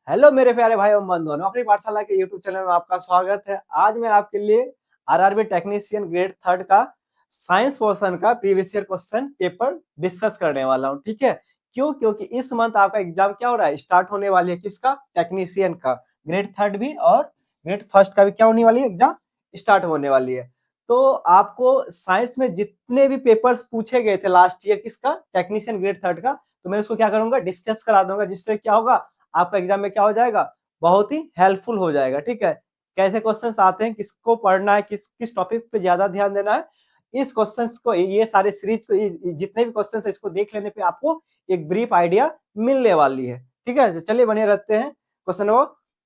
Hello मेरे प्यारे भाई एवं बंधुओं, नौकरी पाठशाला के यूट्यूब चैनल में आपका स्वागत है। आज मैं आपके लिए आरआरबी टेक्नीशियन ग्रेड थर्ड का साइंस पोर्शन का previous year question paper discuss करने वाला हूं। ठीक है, क्यों? क्योंकि इस मंथ आपका एग्जाम क्या हो रहा है, स्टार्ट होने वाली है। किसका? टेक्नीशियन का। ग्रेड थर्ड भी और ग्रेड फर्स्ट का भी क्या होने वाली है, एग्जाम स्टार्ट होने वाली है। तो आपको साइंस में जितने भी पेपर्स पूछे गए थे लास्ट ईयर, किसका? टेक्नीशियन ग्रेड थर्ड का, तो मैं उसको क्या करूंगा, डिस्कस करा दूंगा, जिससे क्या होगा, आपका एग्जाम में क्या हो जाएगा, बहुत ही हेल्पफुल हो जाएगा। ठीक है, कैसे क्वेश्चंस आते हैं, किसको पढ़ना है, किस किस टॉपिक पे ज्यादा ध्यान देना है, इस क्वेश्चंस को, ये सारे सीरीज को, जितने भी क्वेश्चंस है, इसको देख लेने पे आपको एक ब्रीफ आइडिया मिलने वाली है। ठीक है, तो चलिए बने रहते हैं क्वेश्चन नंबर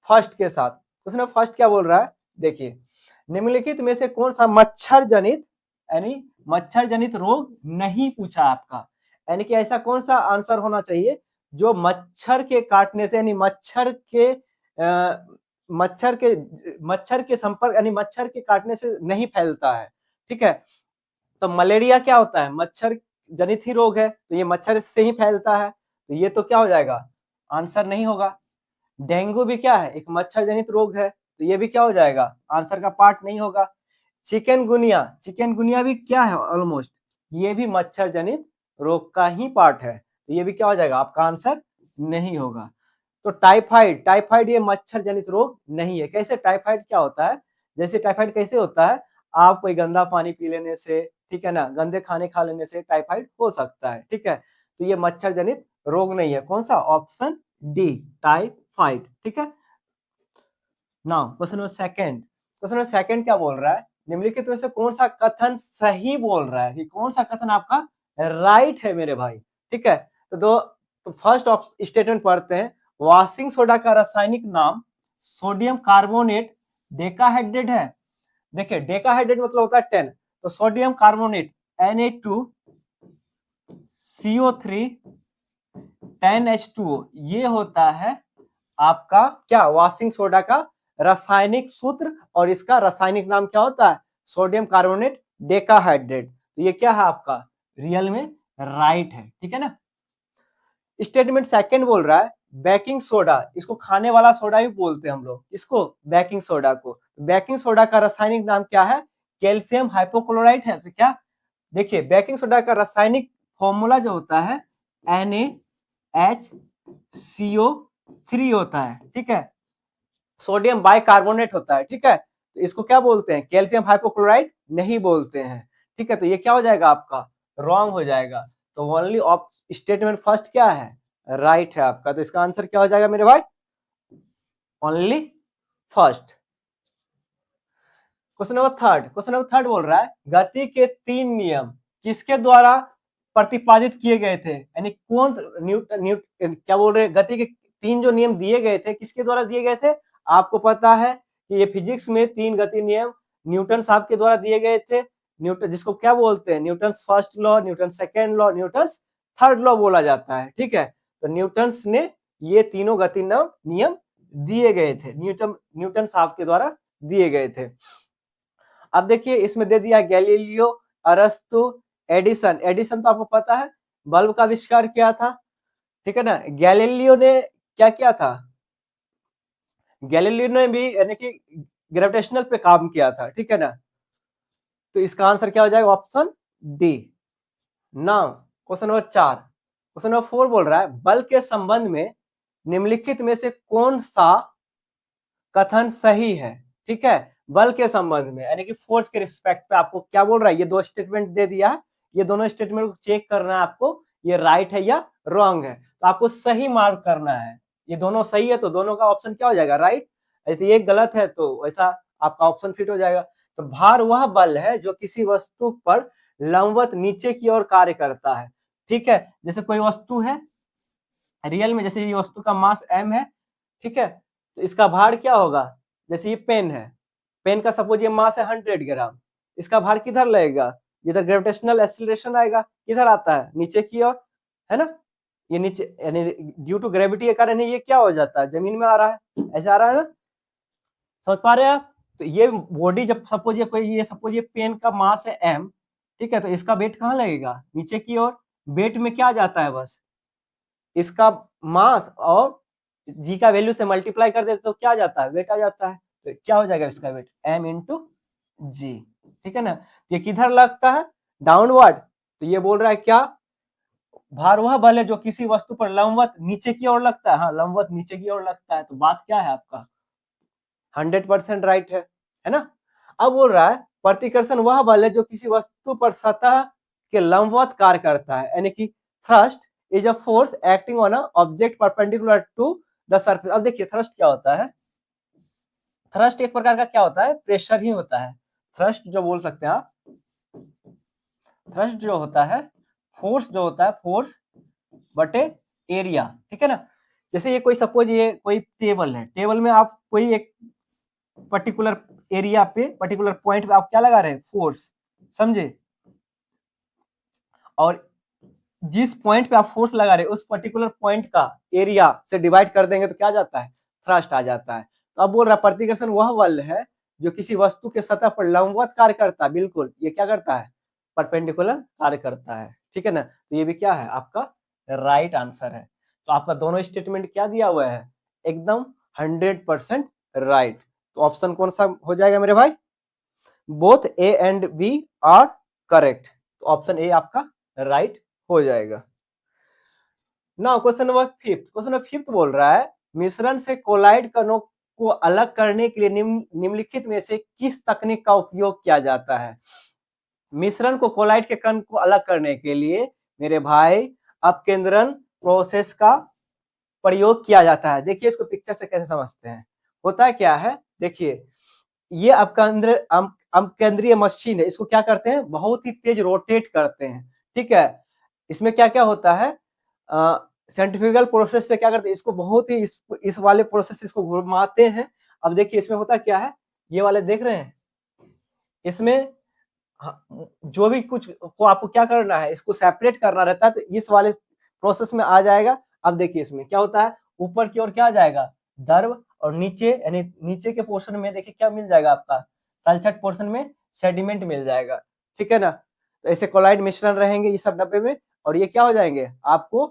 फर्स्ट के साथ। क्वेश्चन नंबर फर्स्ट क्या बोल रहा है, देखिए, निम्नलिखित में से कौन सा मच्छर जनित यानी मच्छर जनित रोग नहीं पूछा आपका, यानी कि ऐसा कौन सा आंसर होना चाहिए जो मच्छर के काटने से, यानी मच्छर के संपर्क, यानी मच्छर के काटने से नहीं फैलता है। ठीक है, तो मलेरिया क्या होता है, मच्छर जनित ही रोग है, तो ये मच्छर से ही फैलता है, तो ये तो क्या हो जाएगा, आंसर नहीं होगा। डेंगू भी क्या है, एक मच्छर जनित रोग है, तो ये भी क्या हो जाएगा, आंसर का पार्ट नहीं होगा। चिकनगुनिया, चिकनगुनिया भी क्या है, ऑलमोस्ट ये भी मच्छर जनित रोग का ही पार्ट है, तो ये भी क्या हो जाएगा, आपका आंसर नहीं होगा। तो टाइफाइड, टाइफाइड ये मच्छर जनित रोग नहीं है। कैसे? टाइफाइड क्या होता है, जैसे टाइफाइड कैसे होता है, आप कोई गंदा पानी पी लेने से, ठीक है ना, गंदे खाने खा लेने से टाइफाइड हो सकता है। ठीक है, तो ये मच्छर जनित रोग नहीं है। कौन सा? Option D, typhoid. ठीक है, now question number second. Question number second क्या बोल रहा है, निम्नलिखित में से कौन सा कथन सही बोल रहा है, कि कौन सा कथन आपका राइट है मेरे भाई। ठीक है, तो फर्स्ट स्टेटमेंट पढ़ते हैं। वॉशिंग सोडा का रासायनिक नाम सोडियम कार्बोनेट डेकाहाइड्रेट है। देखिए, डेकाहाइड्रेट मतलब होता है 10, तो सोडियम कार्बोनेट Na2CO3 10H2O, ये होता है आपका क्या, वॉशिंग सोडा का रासायनिक सूत्र, और इसका रासायनिक नाम क्या होता है, सोडियम कार्बोनेट डेकाहाइड्रेट। तो ये क्या है आपका, रियल में राइट है। ठीक है ना। स्टेटमेंट सेकंड बोल रहा है, बेकिंग सोडा, इसको खाने वाला सोडा भी बोलते हैं हम लोग, इसको बेकिंग सोडा को। बेकिंग सोडा का रासायनिक नाम क्या है, कैल्शियम हाइपोक्लोराइट है। तो क्या, देखिए, बेकिंग सोडा का रासायनिक फॉर्मूला जो होता है NaHCO3 होता है। ठीक है, सोडियम बाइकार्बोनेट होता है। ठीक है, तो इसको क्या बोलते हैं, कैल्शियम हाइपोक्लोराइड नहीं बोलते हैं। ठीक है, तो ये क्या हो जाएगा, आपका रॉन्ग हो जाएगा। तो ओनली ऑफ स्टेटमेंट फर्स्ट क्या है, राइट है आपका। तो इसका आंसर क्या हो जाएगा मेरे भाई, only first. Question number third बोल रहा है, गति के 3 नियम किसके द्वारा प्रतिपादित किए गए थे, यानी कौन क्या बोल रहे हैं, गति के 3 जो नियम दिए गए थे, किसके द्वारा दिए गए थे। आपको पता है कि ये फिजिक्स में 3 गति नियम न्यूटन साहब के द्वारा दिए गए थे। न्यूटन, जिसको क्या बोलते हैं, Newton first law, Newton second law, Newton third law बोला जाता है। ठीक है, तो न्यूटन ने ये तीनों गति नियम दिए गए थे, न्यूटन साहब के द्वारा दिए गए थे। अब देखिए, इसमें दे दिया गैलीलियो, अरस्तु, एडिसन। एडिसन तो आपको पता है, बल्ब का आविष्कार किया था। ठीक है ना। गैलीलियो ने क्या किया था, गैलीलियो ने भी यानी कि ग्रेविटेशनल पे काम किया था। ठीक है ना, तो इसका आंसर क्या हो जाएगा, option D. Now question number 4। Question number 4 बोल रहा है, बल के संबंध में निम्नलिखित में से कौन सा कथन सही है। ठीक है, बल के संबंध में, यानी कि फोर्स के रिस्पेक्ट पे आपको क्या बोल रहा है, ये दो स्टेटमेंट दे दिया है, ये दोनों स्टेटमेंट को चेक करना है आपको, ये राइट है या रॉन्ग है, तो आपको सही मार्क करना है। ये दोनों सही है तो दोनों का ऑप्शन क्या हो जाएगा, राइट। यदि ये गलत है तो वैसा आपका ऑप्शन फिट हो जाएगा। तो भार वह बल है जो किसी वस्तु पर लंबवत नीचे की ओर कार्य करता है। ठीक है, जैसे कोई वस्तु है रियल में, जैसे ये वस्तु का मास m है। ठीक है, तो इसका भार क्या होगा, जैसे ये पेन है, पेन का सपोज ये मास है 100 ग्राम, इसका भार किधर लगेगा, जिधर ग्रेविटेशनल एक्सीलरेशन आएगा, किधर आता है, नीचे की ओर, है ना। ये नीचे, यानी ड्यू टू ग्रेविटी के कारण ये क्या हो जाता है, जमीन में आ रहा है, ऐसे आ रहा है ना, समझ पा रहे हैं आप। तो ये बॉडी जब सपोज ये पेन का मास है m, ठीक है, तो इसका वेट कहाँ लगेगा, नीचे की ओर। वेट में क्या जाता है, बस इसका मास और जी का वैल्यू से मल्टीप्लाई कर देते तो क्या जाता है, वेट आ जाता है। तो क्या हो जाएगा इसका वेट, m इंटू जी, ठीक है ना। ये किधर लगता है, डाउनवर्ड। तो ये बोल रहा है क्या, भार वह बल है जो किसी वस्तु पर लंबवत नीचे की ओर लगता है, हाँ लंबवत नीचे की ओर लगता है। तो बात क्या है आपका, 100% राइट है ना। अब बोल रहा है प्रतिकर्षण वह बल है जो किसी वस्तु पर सतह के लंबवत कार्य करता है, यानी कि thrust is a force acting on a object perpendicular to the surface. अब देखिए थ्रस्ट क्या होता है, थ्रस्ट एक प्रकार का क्या होता है, प्रेशर ही होता है। थ्रस्ट जो बोल सकते हैं आप, थ्रस्ट जो होता है फोर्स, जो होता है फोर्स बटे एरिया, ठीक है ना। जैसे ये कोई सपोज ये कोई टेबल है, टेबल में आप कोई एक पर्टिकुलर एरिया पे, पर्टिकुलर पॉइंट पे आप क्या लगा रहे हैं, फोर्स, समझे। और जिस पॉइंट पे आप फोर्स लगा रहे हैं उस पर्टिकुलर पॉइंट का एरिया से डिवाइड कर देंगे तो क्या जाता है, थ्रस्ट आ जाता है। तो अब बोल रहा है प्रतिकर्षण वह बल है जो किसी वस्तु के सतह पर लंबवत कार्य करता है, बिल्कुल ये क्या करता है, परपेंडिकुलर कार्य करता है, ठीक है ना। तो ये भी क्या है आपका राइट आंसर है। तो आपका दोनों स्टेटमेंट क्या दिया हुआ है, एकदम 100% राइट। तो ऑप्शन कौन सा हो जाएगा मेरे भाई, both A and B are correct. तो ऑप्शन ए आपका राइट हो जाएगा। ना question number fifth, question number fifth बोल रहा है मिश्रण से कोलाइड कणों को अलग करने के लिए निम्नलिखित में से किस तकनीक का उपयोग किया जाता है। मिश्रण को कोलाइड के कण को अलग करने के लिए मेरे भाई अपकेंद्रण प्रोसेस का प्रयोग किया जाता है। देखिए इसको पिक्चर से कैसे समझते हैं, होता क्या है, देखिए ये अपकेंद्रीय मशीन है, इसको क्या करते हैं, बहुत ही तेज रोटेट करते हैं, ठीक है। इसमें क्या क्या होता है, सेंट्रीफ्यूगल प्रोसेस से क्या करते हैं, इसको बहुत ही इस वाले प्रोसेस से इसको घुमाते हैं। अब देखिए इसमें होता क्या है, ये वाले देख रहे हैं, इसमें जो भी कुछ को आपको क्या करना है, इसको सेपरेट करना रहता है, तो इस वाले प्रोसेस में आ जाएगा। अब देखिए इसमें क्या होता है, ऊपर की ओर क्या आ जाएगा, द्रव, और नीचे यानी नीचे के पोर्शन में देखिए क्या मिल जाएगा आपका, तलछट पोर्शन में सेडिमेंट मिल जाएगा, ठीक है ना। तो ऐसे कोलाइड मिश्रण रहेंगे ये सब डब्बे में, और ये क्या हो जाएंगे आपको,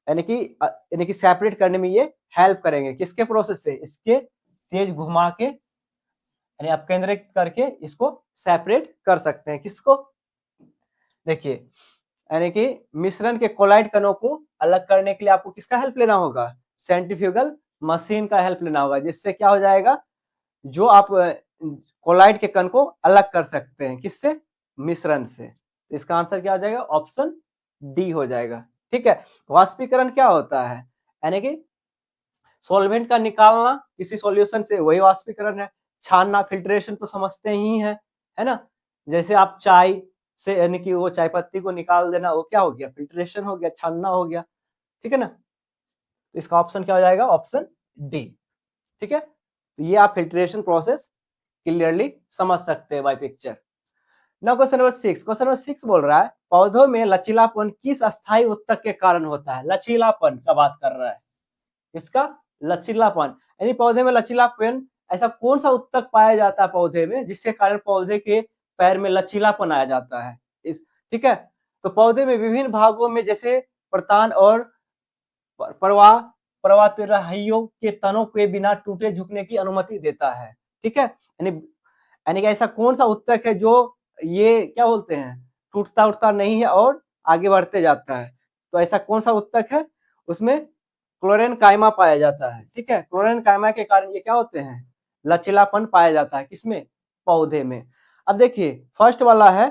यानी कि सेपरेट करने में ये हेल्प करेंगे, किसके प्रोसेस से, इसके तेज घुमा के यानी अपकेंद्रित करके इसको सेपरेट कर सकते हैं, किसको, देखिए यानी कि मिश्रण के कोलाइड कणों को अलग करने के लिए आपको किसका हेल्प लेना होगा, सेंट्रीफ्यूगल मशीन का हेल्प लेना होगा, जिससे क्या हो जाएगा, जो आप कोलाइड के कण को अलग कर सकते हैं, किससे, मिश्रण से। तो इसका आंसर क्या हो जाएगा, ऑप्शन डी हो जाएगा, ठीक है। वाष्पीकरण क्या होता है, यानी कि सॉल्वेंट का निकालना किसी सॉल्यूशन से, वही वाष्पीकरण है। छानना, फिल्ट्रेशन तो समझते ही है ना। जैसे आप चाय से यानी कि वो चाय पत्ती को निकाल देना, वो क्या हो गया, फिल्ट्रेशन हो गया, छानना हो गया, ठीक है ना। तो इसका ऑप्शन क्या हो जाएगा, ऑप्शन डी, ठीक है। तो ये आप फिल्ट्रेशन प्रोसेस क्लियरली समझ सकते हैं by picture. Now question number 6, question number 6 बोल रहा है पौधों में लचीलापन किस अस्थायी उत्तक के कारण होता है। लचीलापन का बात कर रहा है, इसका लचीलापन, यानी पौधे में लचीलापन, ऐसा कौन सा उत्तक पाया जाता है पौधे में जिसके कारण पौधे के पैर में लचीलापन आया जाता है, इस, ठीक है। तो पौधे में विभिन्न भागों में जैसे प्रतान और प्रवाह प्रवातिरहियों के तनों के बिना टूटे झुकने की अनुमति देता है, ठीक है। यानी कि ऐसा कौन सा उत्तक है जो ये क्या बोलते हैं, टूटता उठता नहीं है और आगे बढ़ते जाता है। तो ऐसा कौन सा उत्तक है, उसमें क्लोरेन कायमा पाया जाता है, ठीक है। क्लोरेन कायमा के कारण ये क्या होते हैं, लचीलापन पाया जाता है, किसमें, पौधे में। अब देखिए फर्स्ट वाला है,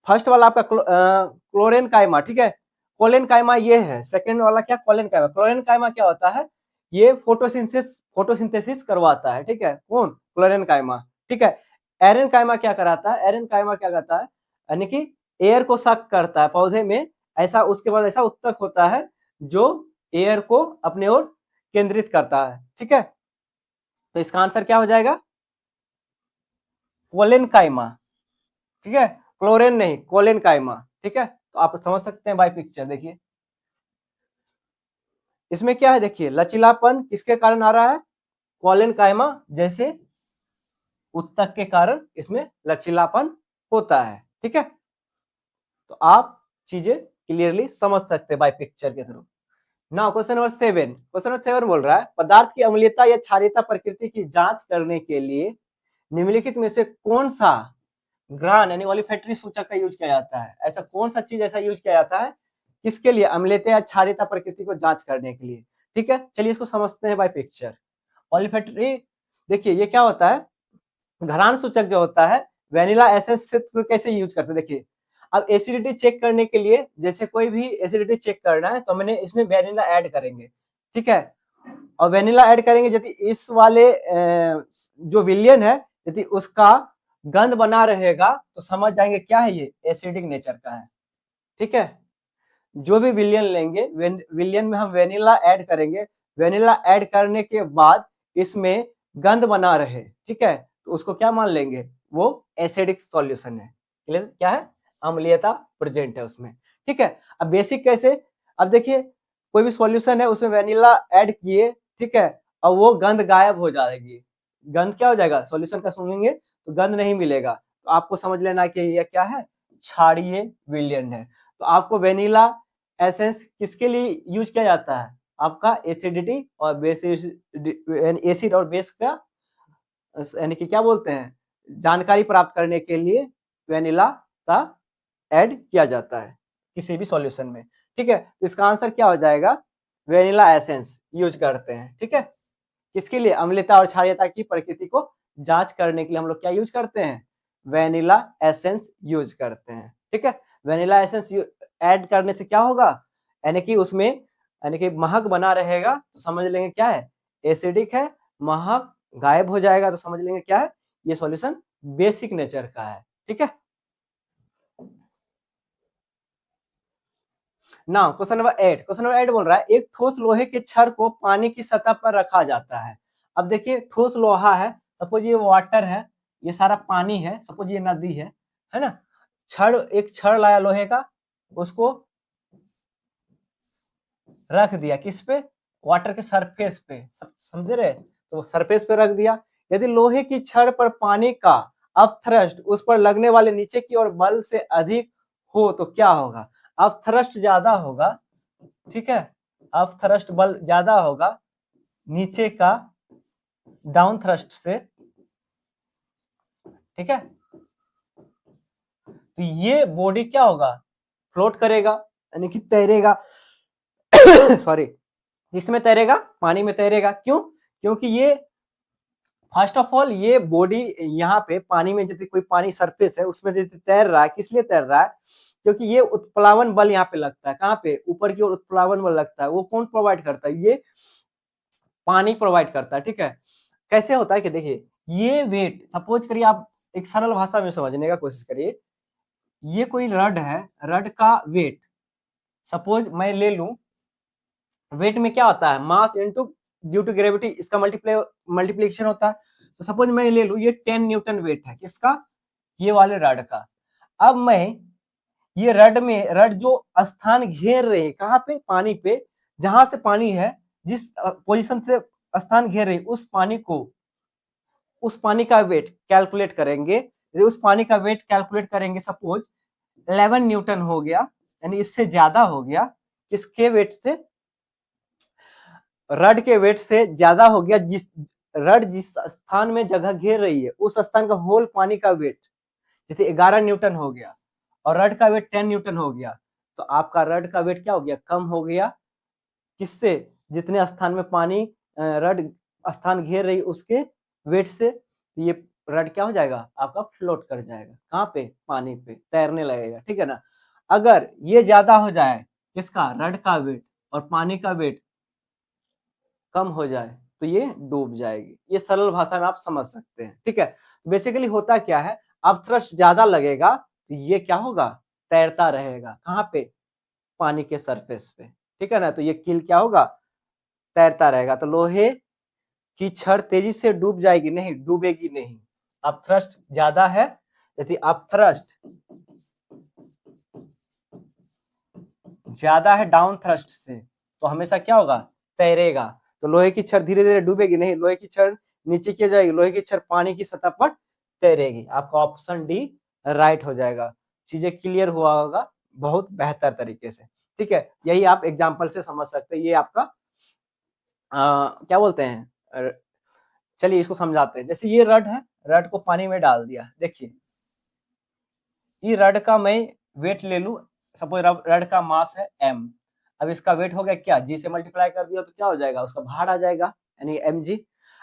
फर्स्ट वाला आपका क्लोरेन कायमा, ठीक है। कोलेन कायमा ये है, सेकंड वाला क्या, कोलेन कायमा। क्लोरेन कायमा क्या होता है, ये फोटोसिंथेसिस करवाता है, ठीक है, कौन, क्लोरेन कायमा, ठीक है। एरन कायमा क्या कराता है, एरन कायमा क्या करता है, यानी कि एयर को सक करता है पौधे में, ऐसा उसके बाद ऐसा उत्तक होता है जो एयर को अपने ओर केंद्रित करता है, ठीक है। तो इसका आंसर क्या हो जाएगा, कोलेन कायमा, ठीक है, क्लोरेन नहीं, कोलेन कायमा, ठीक है। तो आप समझ सकते हैं बाय पिक्चर, देखिए इसमें क्या है, देखिए लचीलापन किसके कारण आ रहा है, कोलेन कायमा जैसे उत्तक के कारण इसमें लचीलापन होता है, ठीक है। तो आप चीजें क्लियरली समझ सकते हैं बाय पिक्चर के थ्रू। नाउ क्वेश्चन नंबर 7 बोल रहा है पदार्थ की अम्लीयता या क्षारीयता प्रकृति की जांच करने के लिए निम्नलिखित में से कौन सा ग्रहण यानी ओलिफैक्टरी सूचक का यूज किया जाता है। ऐसा कौन सा चीज ऐसा यूज किया जाता है किसके लिए, अम्लीयता या क्षारीयता प्रकृति को जांच करने के लिए। ठीक है, चलिए इसको समझते हैं बाय पिक्चर। ओलिफैक्टरी, देखिए ये क्या होता है, घराण सूचक जो होता है वेनिला एसेंस से कैसे यूज करते हैं। देखिए अब एसिडिटी चेक करने के लिए, जैसे कोई भी एसिडिटी चेक करना है तो मैंने इसमें वेनिला ऐड करेंगे, ठीक है, और वेनिला ऐड करेंगे यदि इस वाले जो विलियन है यदि उसका गंध बना रहेगा तो समझ जाएंगे क्या है, ये एसिडिक नेचर का है। ठीक है, जो भी विलियन लेंगे विलियन में हम वेनिला ऐड करेंगे, वेनिला ऐड करने के बाद इसमें गंध बना रहे, ठीक है, तो उसको क्या मान लेंगे, वो एसिडिक सॉल्यूशन है। क्या है, अम्लीयता प्रेजेंट है उसमें। ठीक है, अब बेसिक कैसे, अब देखिए कोई भी सॉल्यूशन है उसमें वेनिला ऐड किए, ठीक है, और वो गंध गायब हो जाएगी। गंध क्या हो जाएगा, सॉल्यूशन का सुनेंगे तो गंध नहीं मिलेगा, तो आपको समझ लेना कि ये क्या है, क्षारीय विलयन है। तो आपको वेनिला एसेंस किसके लिए यूज किया जाता है, आपका एसिडिटी और बेस, एसिड और बेस का यानी कि क्या बोलते हैं, जानकारी प्राप्त करने के लिए वेनिला का ऐड किया जाता है किसी भी सॉल्यूशन में। ठीक है, तो इसका आंसर क्या हो जाएगा, वेनिला एसेंस यूज करते हैं। ठीक है, किसके लिए, अम्लता और क्षारीयता की प्रकृति को जांच करने के लिए हम लोग क्या यूज करते हैं, वेनिला एसेंस यूज करते हैं। ठीक है, वेनिला एसेंस ऐड करने से क्या होगा, यानी कि उसमें यानी कि महक बना रहेगा तो समझ लेंगे क्या है, एसिडिक है, महक गायब हो जाएगा तो समझ लेंगे क्या है, ये सॉल्यूशन बेसिक नेचर का है। ठीक है, नाउ क्वेश्चन नंबर 8 बोल रहा है एक ठोस लोहे के छड़ को पानी की सतह पर रखा जाता है। अब देखिए ठोस लोहा है, सपोज ये वाटर है, ये सारा पानी है, सपोज ये नदी है ना, एक छड़ लाया लोहे का, उसको रख दिया किस पे, वाटर के सरफेस पे, समझे रहे, तो सरफेस पे रख दिया। यदि लोहे की छड़ पर पानी का अपथ्रस्ट उस पर लगने वाले नीचे की ओर बल से अधिक हो तो क्या होगा, अपथ्रस्ट ज्यादा होगा, ठीक है, अपथ्रस्ट बल ज्यादा होगा नीचे का डाउन थ्रस्ट से, ठीक है, तो ये बॉडी क्या होगा, फ्लोट करेगा यानी कि तैरेगा सॉरी, इसमें तैरेगा, पानी में तैरेगा, क्यों, क्योंकि ये फर्स्ट ऑफ ऑल ये बॉडी यहाँ पे पानी में, यदि कोई पानी सरफेस है उसमें यदि तैर रहा है, किस लिए तैर रहा है, क्योंकि ये उत्प्लावन बल यहाँ पे लगता है, कहाँ पे, ऊपर की ओर उत्प्लावन बल लगता है, वो कौन प्रोवाइड करता है, ये पानी प्रोवाइड करता है। ठीक है, कैसे होता है कि देखिए ये वेट, सपोज करिए आप एक सरल भाषा में समझने का कोशिश करिए, ये कोई रड है, रड का वेट सपोज मैं ले लूं, वेट में क्या होता है, mass into due to gravity, इसका मल्टीप्लिकेशन होता है। तो सपोज मैं ले लूं ये 10 न्यूटन वेट है किसका, ये वाले रड का। अब मैं ये रड जो स्थान घेर रही है कहाँ पे, पानी पे, जहां से पानी है, जिस पोजीशन से स्थान घेर रही उस पानी को, उस पानी का वेट कैलकुलेट करेंगे, यदि उस पानी का वेट कैलकुलेट करेंगे सपोज 11 न्यूटन हो गया, यानी इससे ज्यादा हो गया, किसके वेट से, रड के वेट से ज्यादा हो गया, जिस स्थान में जगह घेर रही है उस स्थान का होल पानी का वेट, जैसे 11 न्यूटन हो गया और रड का वेट 10 न्यूटन हो गया, तो आपका रड का वेट क्या हो गया, कम हो गया, किससे, जितने स्थान में पानी रड स्थान घेर रही उसके वेट से, ये रड क्या हो जाएगा, आपका फ्लोट कर जाएगा, कहाँ पे, पानी पे तैरने लगेगा। ठीक है ना, अगर ये ज्यादा हो जाए किसका, रड का वेट, और पानी का वेट कम हो जाए तो ये डूब जाएगी। ये सरल भाषा में आप समझ सकते हैं। ठीक है, बेसिकली होता क्या है, अब थ्रस्ट ज्यादा लगेगा तो ये क्या होगा, तैरता रहेगा, कहाँ पे, पानी के सरफेस पे। ठीक है ना, तो ये कील क्या होगा, तैरता रहेगा। तो लोहे की छड़ तेजी से डूब जाएगी, नहीं डूबेगी नहीं, अब थ्रस्ट ज्यादा है, यदि अब थ्रस्ट ज्यादा है डाउन थ्रस्ट से तो हमेशा क्या होगा, तैरेगा। तो लोहे की छड़ धीरे धीरे डूबेगी नहीं, लोहे की छड़ नीचे की जाएगी, लोहे की छड़ पानी की सतह पर तैरेगी। आपका ऑप्शन डी राइट हो जाएगा। चीजें क्लियर हुआ होगा बहुत बेहतर तरीके से। ठीक है, यही आप एग्जाम्पल से समझ सकते हैं। ये आपका क्या बोलते हैं, चलिए इसको समझाते हैं। जैसे ये रड है, रड को पानी में डाल दिया, देखिए ये रड का मैं वेट ले लूं, सपोज रड का मास है m, अब इसका वेट हो गया क्या, g से मल्टीप्लाई कर दिया तो क्या हो जाएगा, उसका भार आ जाएगा, यानी mg।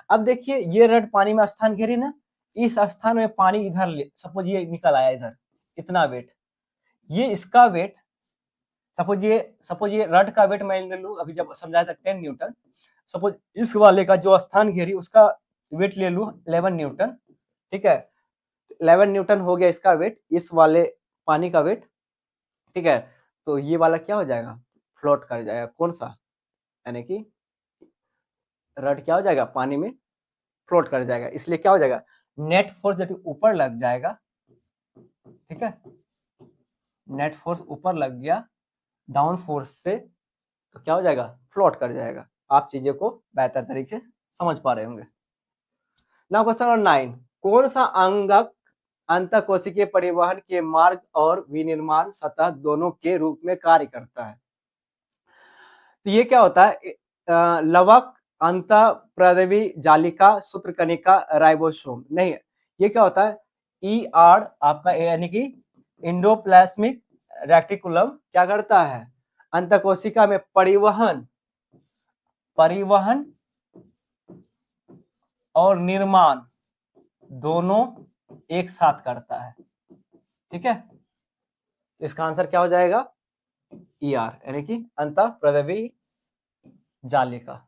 अब देखिए ये रड पानी में स्थान घेरी ना, इस स्थान में पानी इधर ले, सपोज ये निकल आया इधर, इतना वेट, ये इसका वेट, सपोज ये रड का वेट मैं ले लूं, अभी जब समझाया था 10 न्यूटन, सपोज इस वाले का जो स्थान घेरी उसका वेट ले लूं 11 न्यूटन, ठीक है, 11 न्यूटन हो गया इसका वेट, इस वाले पानी का वेट, ठीक है, तो ये वाला क्या हो जाएगा, फ्लोट कर जाएगा, कौन सा, यानी कि रड क्या हो जाएगा, पानी में फ्लोट कर जाएगा, इसलिए क्या हो जाएगा, नेट फोर्स यदि ऊपर लग जाएगा, ठीक है, नेट फोर्स ऊपर लग गया डाउन फोर्स से, तो क्या हो जाएगा, फ्लोट कर जाएगा। आप चीजें को बेहतर तरीके समझ पा रहे होंगे। नाउ क्वेश्चन नंबर 9, कौन सा अंगक अंतःकोशिकीय परिवहन के मार्ग और विनिर्माण सतह दोनों के रूप में कार्य करता है। तो ये क्या होता है, लवक, अंतःप्रदवी जालिका, सूत्रकणिका, राइबोसोम, नहीं, ये क्या होता है, ER आपका यानी कि इंडोप्लाज्मिक रेटिकुलम क्या करता है, अंतःकोशिका में परिवहन और निर्माण दोनों एक साथ करता है, ठीक है, इसका आंसर क्या हो जाएगा, ER यानी कि अंतःप्रदवी जालिका।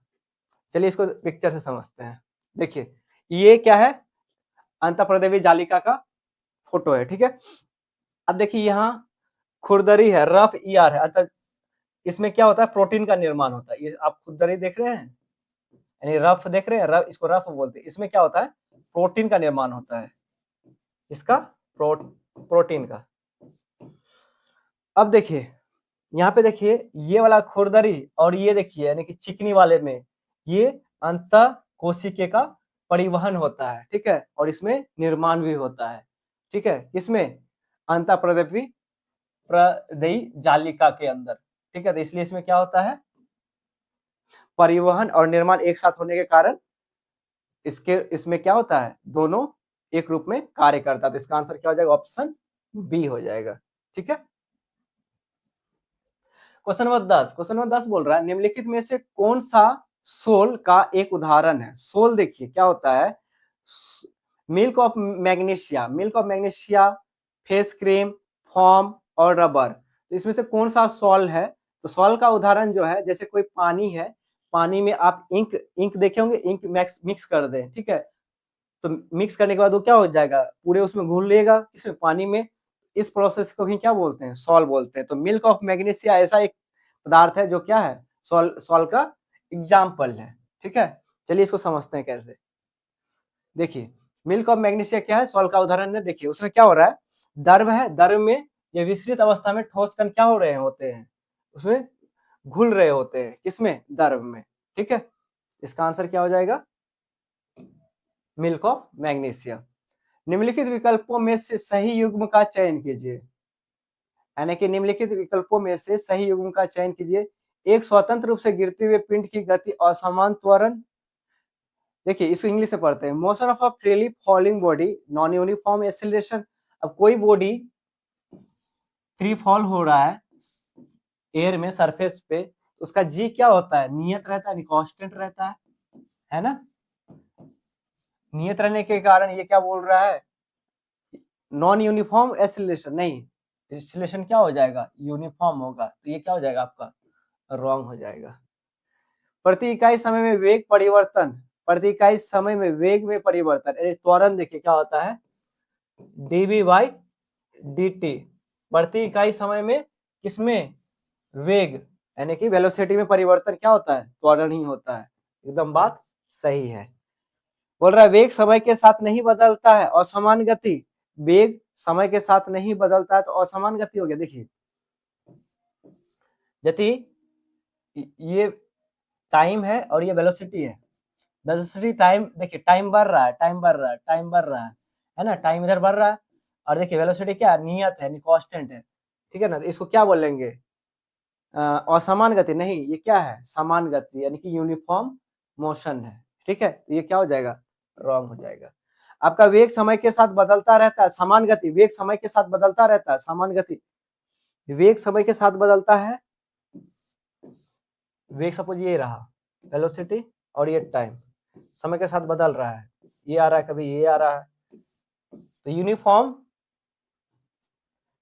चलिए इसको पिक्चर से समझते हैं। देखिए ये क्या है, अंतःप्रदेवी जालिका का फोटो है, ठीक है। अब देखिए यहाँ खुरदरी है, रफ ER है, अतः इसमें क्या होता है, प्रोटीन का निर्माण होता है। ये आप खुरदरी देख रहे हैं, यानी रफ देख रहे हैं, रफ, इसको रफ बोलते हैं। इसमें क्या होता है, प्रोटीन का निर्माण होता है, इसका प्रोटीन का। अब देखिए यहाँ पे देखिए ये वाला खुरदरी और ये देखिए यानी कि चिकनी वाले में ये अंतःकोशिकीय का परिवहन होता है, ठीक है, और इसमें निर्माण भी होता है, ठीक है, इसमें अंतःप्रदेवी प्रदेयी जालिका के अंदर, ठीक है, तो इसलिए इसमें क्या होता है, परिवहन और निर्माण एक साथ होने के कारण इसमें क्या होता है, दोनों एक रूप में कार्य करता है। तो इसका आंसर क्या हो जाएगा, ऑप्शन बी हो जाएगा, ठीक है। क्वेश्चन नंबर 10, क्वेश्चन नंबर 10 बोल रहा है निम्नलिखित में से कौन सा सोल का एक उदाहरण है। सोल देखिए क्या होता है, milk of magnesia, face cream, foam और रबर। तो इसमें से कौन सा सॉल है, तो सॉल का उदाहरण जो है, जैसे कोई पानी है, पानी में आप इंक देखे होंगे, इंक मिक्स कर दें, ठीक है, तो मिक्स करने के बाद वो क्या हो जाएगा, पूरे उसमें घुल लेगा, इसमें पानी में, इस प्रोसेस को ही क्या बोलते हैं, सॉल बोलते हैं। तो मिल्क ऑफ मैग्नीशिया ऐसा एक पदार्थ है जो क्या है, सॉल का एग्जाम्पल है, ठीक है। चलिए इसको समझते हैं कैसे। देखिए मिल्क ऑफ मैग्नीशिया क्या है, सॉल का उदाहरण है। देखिए उसमें क्या हो रहा है, द्रव है, द्रव में ये विस्तृत अवस्था में ठोस कण क्या हो रहे होते हैं, उसमें घुल रहे होते हैं, किसमें, द्रव में, ठीक है। इसका आंसर क्या हो जाएगा, मिल्क ऑफ मैग्नीशिया। निम्नलिखित विकल्पों में से सही युग्म का चयन कीजिए, यानी कि निम्नलिखित विकल्पों में से सही युग्म का चयन कीजिए। एक स्वतंत्र रूप से गिरते हुए पिंड की गति असमान त्वरण, देखिए इसको इंग्लिश से पढ़ते हैं, motion of a freely falling body, non uniform acceleration. अब कोई बॉडी फ्री फॉल हो रहा है एयर में, सरफेस पे, तो उसका जी क्या होता है, नियत रहता है, कांस्टेंट रहता है ना। नियत रहने के कारण ये क्या बोल रहा है, नॉन यूनिफॉर्म एक्सीलरेशन, नहीं, एक्सीलरेशन क्या हो जाएगा, यूनिफॉर्म होगा, तो ये क्या हो जाएगा आपका, रॉन्ग हो जाएगा। प्रति इकाई समय में वेग परिवर्तन, प्रति इकाई समय में वेग में परिवर्तन, त्वरण देखिए क्या होता है, dv बाई dt, प्रति इकाई समय में किसमें, वेग, यानी कि वेलोसिटी में परिवर्तन क्या होता है, त्वरण ही होता है, एकदम बात सही है। बोल रहा है वेग समय के साथ नहीं बदलता है, असमान गति, वेग समय के साथ नहीं बदलता है तो असमान गति हो गया। देखिए यदि ये टाइम है और ये वेलोसिटी है, वेलोसिटी टाइम, देखिए टाइम बढ़ रहा है, टाइम बढ़ रहा है, टाइम बढ़ रहा है ना, टाइम इधर बढ़ रहा है, और देखिए वेलोसिटी क्या नियत है, कांस्टेंट है, ठीक है ना, तो इसको क्या बोलेंगे, असमान गति नहीं, ये क्या है, समान गति यानी कि यूनिफॉर्म मोशन है, ठीक है। तो ये क्या हो जाएगा, रॉन्ग हो जाएगा। आपका वेग समय के साथ बदलता रहता है, समान गति वेग समय के साथ बदलता रहता है, समान गति वेग समय के साथ बदलता है। वेग सपोज ये रहा वेलोसिटी और ये टाइम समय के साथ बदल रहा है, ये आ रहा है कभी ये आ रहा है, तो यूनिफॉर्म,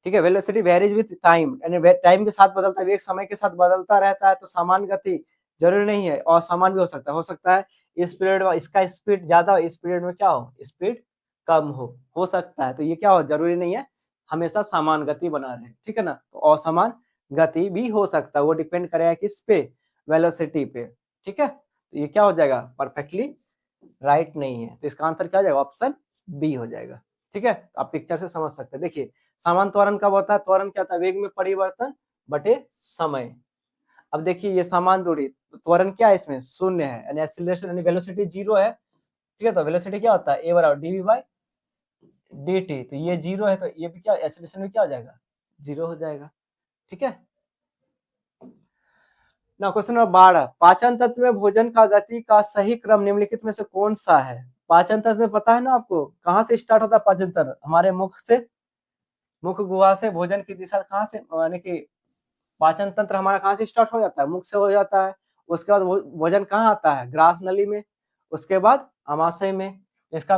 ठीक है। वेलोसिटी वेरीज विथ टाइम यानी टाइम के साथ बदलता है, वेग समय के साथ बदलता रहता है, तो समान गति जरूरी नहीं है, और समान भी हो सकता है इस पीरियड में इसका स्पीड ज्यादा हो, इस पीरियड में क्या हो, स्पीड कम हो सकता है। तो ये क्या हो, जरूरी नहीं है हमेशा समान गति बना रहे, ठीक है ना। तो असमान गति भी हो सकता है, वो डिपेंड करेगा किस पे, वेलोसिटी पे, ठीक है। तो ये क्या हो जाएगा, परफेक्टली राइट नहीं है। तो इसका आंसर क्या हो जाएगा, ऑप्शन बी हो जाएगा, ठीक है। आप पिक्चर से समझ सकते हैं। देखिए समान त्वरण कब होता है, त्वरण क्या होता है, वेग में परिवर्तन बटे समय। अब देखिए ये समान दूरी, तो त्वरण क्या है इसमें, शून्य है, यानी एक्सीलरेशन यानी वेलोसिटी जीरो है, ठीक है। तो वेलोसिटी क्या होता है, ए बराबर D V by D T, तो ये जीरो है, तो ये भी क्या, एक्सीलरेशन भी क्या हो जाएगा, जीरो हो जाएगा, ठीक है ना। क्वेश्चन नंबर 12, पाचन तंत्र में भोजन का गति का सही क्रम निम्नलिखित में से कौन सा है। पाचन तंत्र में पता है ना आपको, कहाँ से स्टार्ट होता है पाचन तंत्र, हमारे मुख से, मुख गुहा से भोजन की दिशा कहाँ से, यानी कि पाचन तंत्र हमारा कहाँ से स्टार्ट हो जाता है, मुख से हो जाता है। उसके बाद भोजन कहाँ आता है, ग्रास नली में, उसके बाद आमाशय में। इसका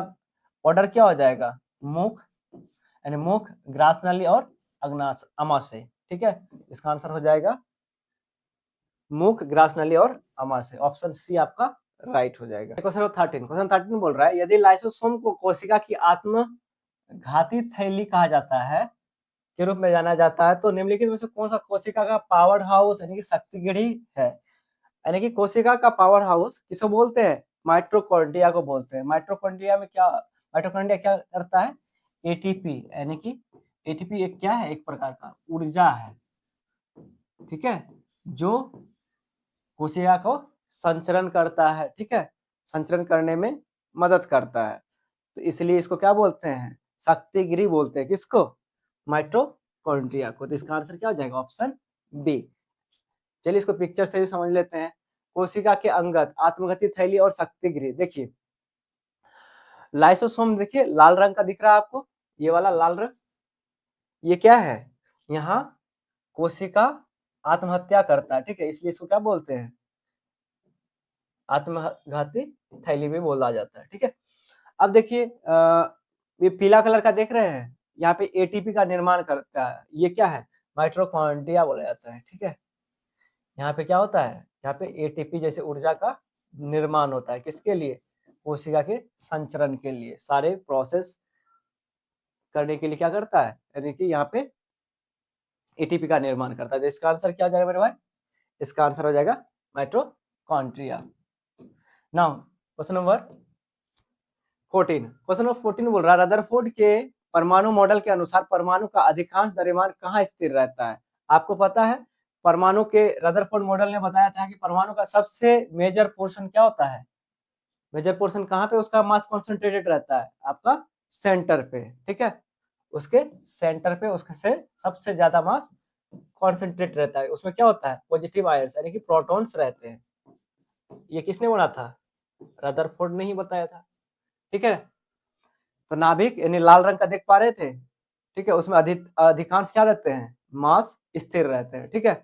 ऑर्डर क्या हो जाएगा, मुख यानी मुख, ग्रास नली और अग्नाशय, आमाशय, ठीक है। इसका आंसर हो जाएगा मुख, ग्रास नली और आमाशय, ऑप्शन सी आपका राइट हो जाएगा। क्वेश्चन 13, क्वेश्चन 13 बोल रहा है यदि लाइसोसोम को कोशिका की आत्मघाती थैली कहा जाता है के रूप में जाना जाता है, तो निम्नलिखित में से कौन सा कोशिका का पावर हाउस यानी कि शक्ति गृह है। यानी कि कोशिका का पावर हाउस किसको बोलते हैं, माइटोकॉन्ड्रिया को बोलते हैं। माइटोकॉन्ड्रिया में क्या, माइटोकॉन्ड्रिया क्या करता है, एटीपी यानी कि एटीपी एक क्या है, एक प्रकार का ऊर्जा है, ठीक है, जो कोशिका को संचरण करता है, ठीक है, संचरण करने में मदद करता है। तो इसलिए इसको क्या बोलते हैं, शक्ति गृह बोलते हैं, किसको, माइटोकॉन्ड्रिया को। तो इसका आंसर क्या हो जाएगा, ऑप्शन बी। चलिए इसको पिक्चर से भी समझ लेते हैं। कोशिका के अंगत, आत्मघाती थैली और शक्ति गृह। देखिए लाइसोसोम, देखिए लाल रंग का दिख रहा है आपको, ये वाला लाल रंग, ये क्या है, यहाँ कोशिका आत्महत्या करता है, ठीक है, इसलिए इसको क्या बोलते हैं, आत्मघाती थैली भी बोला जाता है, ठीक है। अब देखिए ये पीला कलर का देख रहे हैं, यहाँ पे एटीपी का निर्माण करता है, ये क्या है, माइटोकॉन्ड्रिया बोला जाता है, ठीक है। यहाँ पे क्या होता है, यहाँ पे एटीपी जैसे ऊर्जा का निर्माण होता है, किसके लिए, कोशिका के संचरण के लिए, सारे प्रोसेस करने के लिए क्या करता है, यानी कि यहाँ पे एटीपी का निर्माण करता है। तो इसका आंसर क्या हो जाएगा मेरे भाई, इसका आंसर हो जाएगा mitochondria. Now question number 14, question number 14 बोल रहा है रदरफोर्ड के परमाणु मॉडल के अनुसार परमाणु का अधिकांश द्रव्यमान कहाँ स्थिर रहता है। आपको पता है परमाणु के, रदरफोर्ड मॉडल ने बताया था कि परमाणु का सबसे मेजर पोर्शन क्या होता है, मेजर पोर्शन कहाँ पे उसका मास कॉन्सेंट्रेटेड रहता है, आपका सेंटर पे, ठीक है, उसके सेंटर पे उसके से सबसे ज्यादा मास कॉन्सेंट्रेट रहता है। उसमें क्या होता है, पॉजिटिव आयंस यानी कि प्रोटॉन्स रहते हैं। ये किसने बोला था, रदरफोर्ड ने ही बताया था, ठीक है। तो नाभिक यानी लाल रंग का देख पा रहे थे, ठीक है, उसमें अधिकांश क्या रहते हैं, मास स्थिर रहते हैं, ठीक है।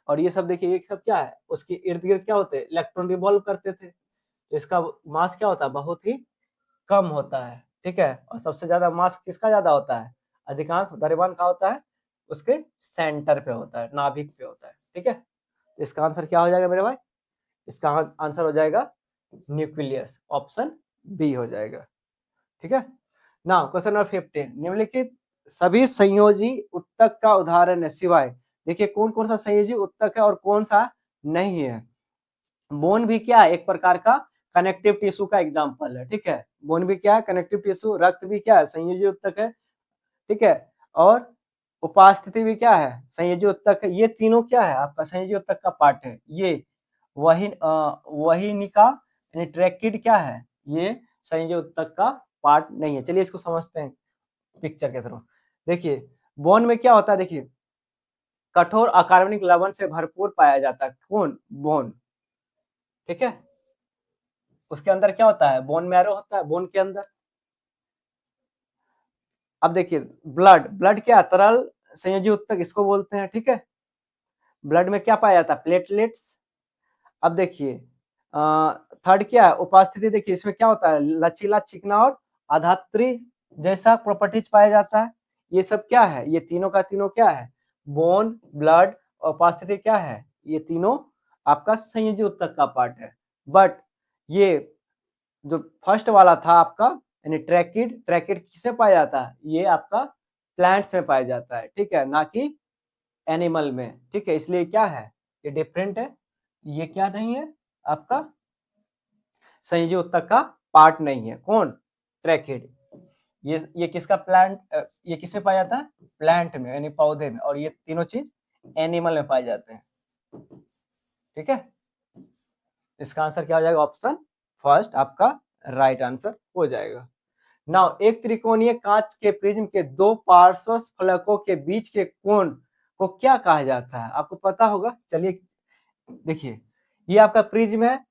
और ये सब देखिए, ये सब क्या है, उसके इर्द गिर्द क्या होते हैं, इलेक्ट्रॉन रिवॉल्व करते थे, तो इसका मास क्या होता है, बहुत ही कम होता है, ठीक है। और सबसे ज्यादा मास किसका ज्यादा होता है, अधिकांश द्रव्यमान का होता है उसके सेंटर पे होता है, नाभिक पे होता है, ठीक है। इसका आंसर क्या हो जाएगा मेरे भाई, इसका आंसर हो जाएगा न्यूक्लियस, ऑप्शन बी हो जाएगा, ठीक है ना। क्वेश्चन नंबर 15, निम्नलिखित सभी संयोजी उत्तक का उदाहरण है सिवाय, देखिए कौन कौन सा संयोजी उत्तक है और कौन सा नहीं है। बोन भी क्या है, एक प्रकार का कनेक्टिव टिश्यू का एग्जांपल है, ठीक है। बोन भी क्या है, कनेक्टिव टिश्यू। रक्त भी क्या है, संयोजी उत्तक है, ठीक है। और उपास्थिति भी क्या है, संयोजी उत्तक है। ये तीनों क्या है, आपका संयोजी उत्तक का पार्ट है। ये वहिनिका यानी ट्रैकिड क्या है, ये संयोजी उत्तक का पार्ट नहीं है। चलिए इसको समझते हैं पिक्चर के थ्रू। देखिए बोन में क्या होता है, देखिए कठोर अकार्बनिक लवण से भरपूर पाया जाता है। कौन? बोन। ठीक है, उसके अंदर क्या होता है? बोन मैरो होता है बोन के अंदर। अब देखिए ब्लड, ब्लड क्या? तरल संयोजी उत्तक इसको बोलते हैं। ठीक है, ब्लड में क्या पाया जाता है? प्लेटलेट्स। अब देखिए थर्ड क्या है? उपस्थिति। देखिए इसमें क्या होता है? लचीला, चिकना और अधात्री जैसा प्रॉपर्टीज पाया जाता है। ये सब क्या है? ये तीनों का तीनों क्या है? बोन, ब्लड और उपस्थिति क्या है? ये तीनों आपका संयोजी उत्तक का पार्ट है। बट ये जो फर्स्ट वाला था आपका यानी ट्रैकिड, ट्रैकिड किससे पाया जाता है? ये आपका प्लांट्स में पाया जाता है। ठीक है, ना कि एनिमल में। ठीक है, इसलिए क्या है? ये डिफरेंट है। ये क्या नहीं है? आपका संयोजी उत्तक का पार्ट नहीं है। कौन? ट्रैकिड। ये किसका प्लांट, ये किसमें पाया जाता है? प्लांट में यानी पौधे में। और ये तीनों चीज एनिमल में पाए जाते हैं। ठीक है, इसका आंसर क्या हो जाएगा? ऑप्शन फर्स्ट आपका राइट आंसर हो जाएगा। नाउ एक त्रिकोणीय कांच के प्रिज्म के दो पार्श्व फलकों के बीच के कोण को क्या कहा जाता है? आपको पता होगा। चलिए देखिए, ये आपका प्रिज्म है,